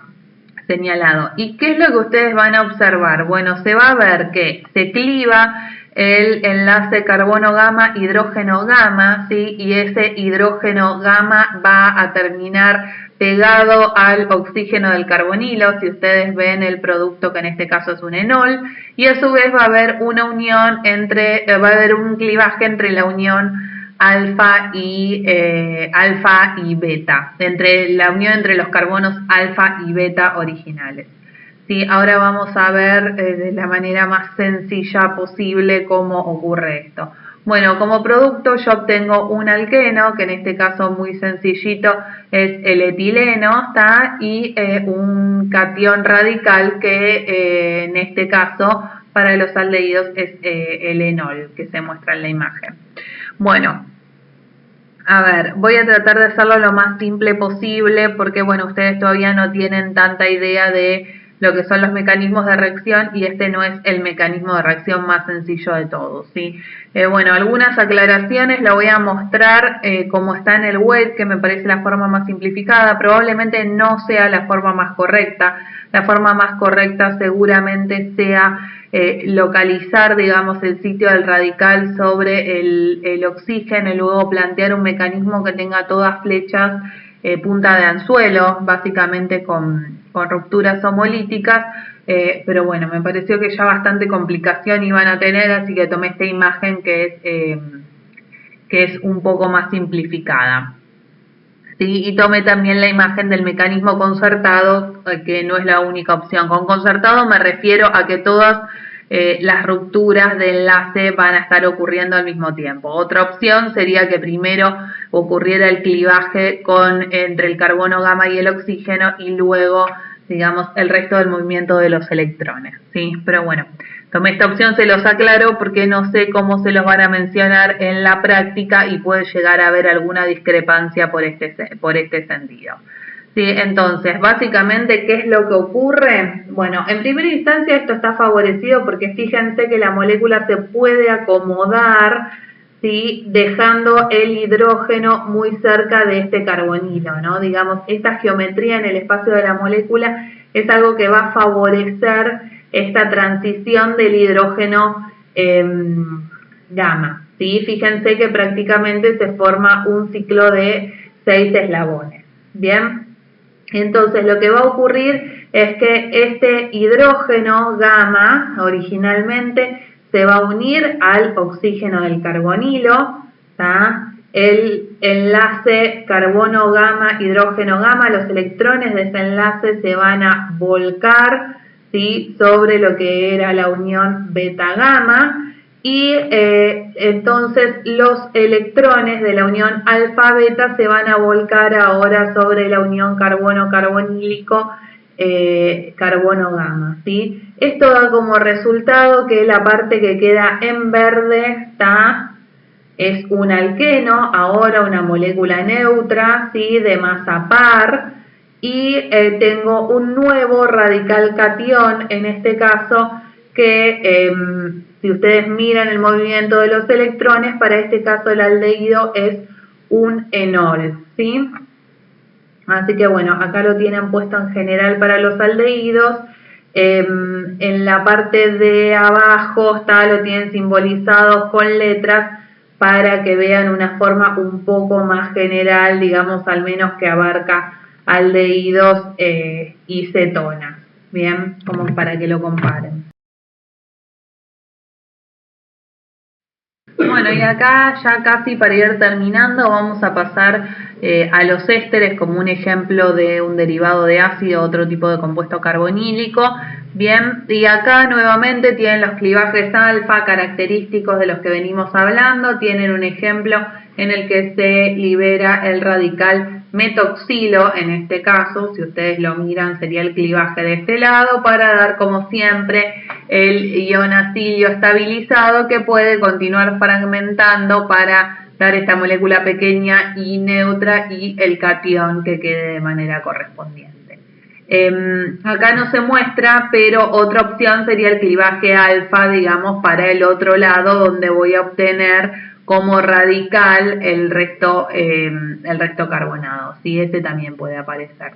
señalado. ¿Y qué es lo que ustedes van a observar? Bueno, se va a ver que se cliva el enlace carbono gamma, hidrógeno gamma, ¿sí? Y ese hidrógeno gamma va a terminar pegado al oxígeno del carbonilo, si ustedes ven el producto que en este caso es un enol, y a su vez va a haber una unión va a haber un clivaje entre la unión alfa y beta, la unión entre los carbonos alfa y beta originales. Sí, ahora vamos a ver de la manera más sencilla posible cómo ocurre esto. Bueno, como producto yo obtengo un alqueno, que en este caso muy sencillito es el etileno, ¿está? Y un catión radical que en este caso para los aldehídos es el enol, que se muestra en la imagen. Bueno, a ver, voy a tratar de hacerlo lo más simple posible porque, bueno, ustedes todavía no tienen tanta idea de lo que son los mecanismos de reacción y este no es el mecanismo de reacción más sencillo de todos, ¿sí? Bueno, algunas aclaraciones la voy a mostrar como está en el web, que me parece la forma más simplificada. Probablemente no sea la forma más correcta. La forma más correcta seguramente sea localizar, digamos, el sitio del radical sobre el oxígeno y luego plantear un mecanismo que tenga todas flechas punta de anzuelo, básicamente con rupturas homolíticas, pero bueno, me pareció que ya bastante complicación iban a tener, así que tomé esta imagen que es un poco más simplificada. ¿Sí? Y tomé también la imagen del mecanismo concertado, que no es la única opción. Con concertado me refiero a que todas las rupturas de enlace van a estar ocurriendo al mismo tiempo. Otra opción sería que primero ocurriera el clivaje entre el carbono gamma y el oxígeno y luego, digamos, el resto del movimiento de los electrones, ¿sí? Pero bueno, tomé esta opción, se los aclaro porque no sé cómo se los van a mencionar en la práctica y puede llegar a haber alguna discrepancia por este sentido. Sí, entonces, básicamente, ¿qué es lo que ocurre? Bueno, en primera instancia esto está favorecido porque fíjense que la molécula se puede acomodar, ¿sí? Dejando el hidrógeno muy cerca de este carbonilo, ¿no? Digamos, esta geometría en el espacio de la molécula es algo que va a favorecer esta transición del hidrógeno gamma, ¿sí? Fíjense que prácticamente se forma un ciclo de 6 eslabones, ¿bien? Entonces lo que va a ocurrir es que este hidrógeno gamma originalmente se va a unir al oxígeno del carbonilo, ¿tá? El enlace carbono gamma, hidrógeno gamma, los electrones de ese enlace se van a volcar, ¿sí?, sobre lo que era la unión beta gamma, y entonces los electrones de la unión alfa beta se van a volcar ahora sobre la unión carbono carbonílico carbono gamma, ¿sí? Esto da como resultado que la parte que queda en verde es un alqueno, ahora una molécula neutra, ¿sí?, de masa par, y tengo un nuevo radical catión, en este caso, que si ustedes miran el movimiento de los electrones, para este caso el aldehído es un enol, ¿sí? Así que bueno, acá lo tienen puesto en general para los aldehídos. En la parte de abajo lo tienen simbolizado con letras para que vean una forma un poco más general, digamos, al menos que abarca aldehídos y cetonas, bien, como para que lo comparen. Bueno, y acá ya casi para ir terminando vamos a pasar a los ésteres como un ejemplo de un derivado de ácido, otro tipo de compuesto carbonílico. Bien, y acá nuevamente tienen los clivajes alfa característicos de los que venimos hablando, tienen un ejemplo en el que se libera el radical metoxilo, en este caso, si ustedes lo miran sería el clivaje de este lado, para dar como siempre el ion acilio estabilizado que puede continuar fragmentando para dar esta molécula pequeña y neutra y el catión que quede de manera correspondiente. Acá no se muestra, pero otra opción sería el clivaje alfa, digamos, para el otro lado, donde voy a obtener como radical el resto carbonado, ¿sí? Este también puede aparecer.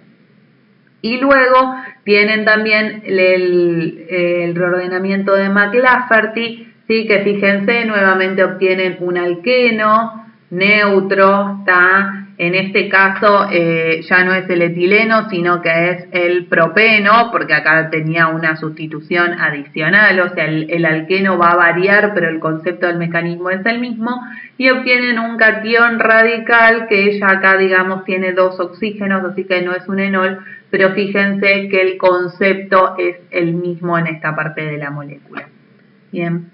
Y luego tienen también el reordenamiento de McLafferty, ¿sí?, que fíjense, nuevamente obtienen un alqueno neutro, ¿está? En este caso ya no es el etileno, sino que es el propeno, porque acá tenía una sustitución adicional, o sea, el alqueno va a variar, pero el concepto del mecanismo es el mismo, y obtienen un catión radical que ya acá, digamos, tiene 2 oxígenos, así que no es un enol, pero fíjense que el concepto es el mismo en esta parte de la molécula. Bien.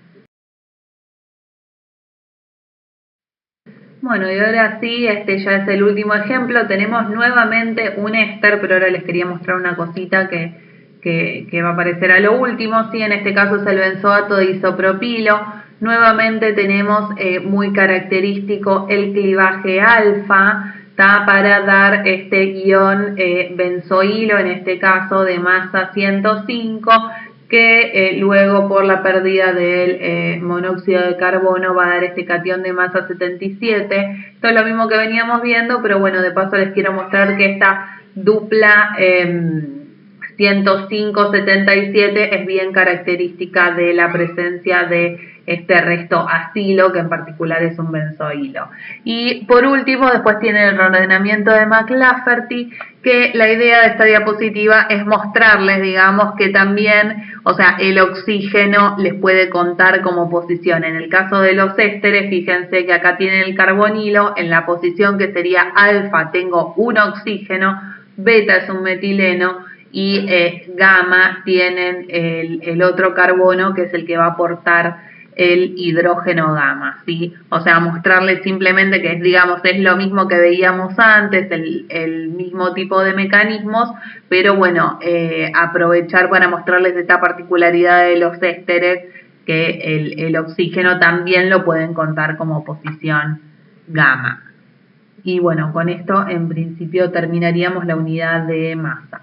Bueno, y ahora sí, este ya es el último ejemplo. Tenemos nuevamente un éster, pero ahora les quería mostrar una cosita que va a aparecer a lo último. Sí, en este caso es el benzoato de isopropilo. Nuevamente tenemos muy característico el clivaje alfa, para dar este ion benzoilo, en este caso de masa 105, que luego por la pérdida del monóxido de carbono va a dar este catión de masa 77. Esto es lo mismo que veníamos viendo, pero bueno, de paso les quiero mostrar que esta dupla 105-77 es bien característica de la presencia de este resto acilo, que en particular es un benzoilo. Y por último, después tiene el reordenamiento de McLafferty, que la idea de esta diapositiva es mostrarles, digamos, que también, o sea, el oxígeno les puede contar como posición. En el caso de los ésteres, fíjense que acá tienen el carbonilo, en la posición que sería alfa tengo un oxígeno, beta es un metileno, y gamma tienen el otro carbono, que es el que va a aportar el hidrógeno gamma, ¿sí? O sea, mostrarles simplemente que, digamos, es lo mismo que veíamos antes, el mismo tipo de mecanismos, pero bueno, aprovechar para mostrarles esta particularidad de los ésteres, que el oxígeno también lo pueden contar como posición gamma. Y bueno, con esto en principio terminaríamos la unidad de masa.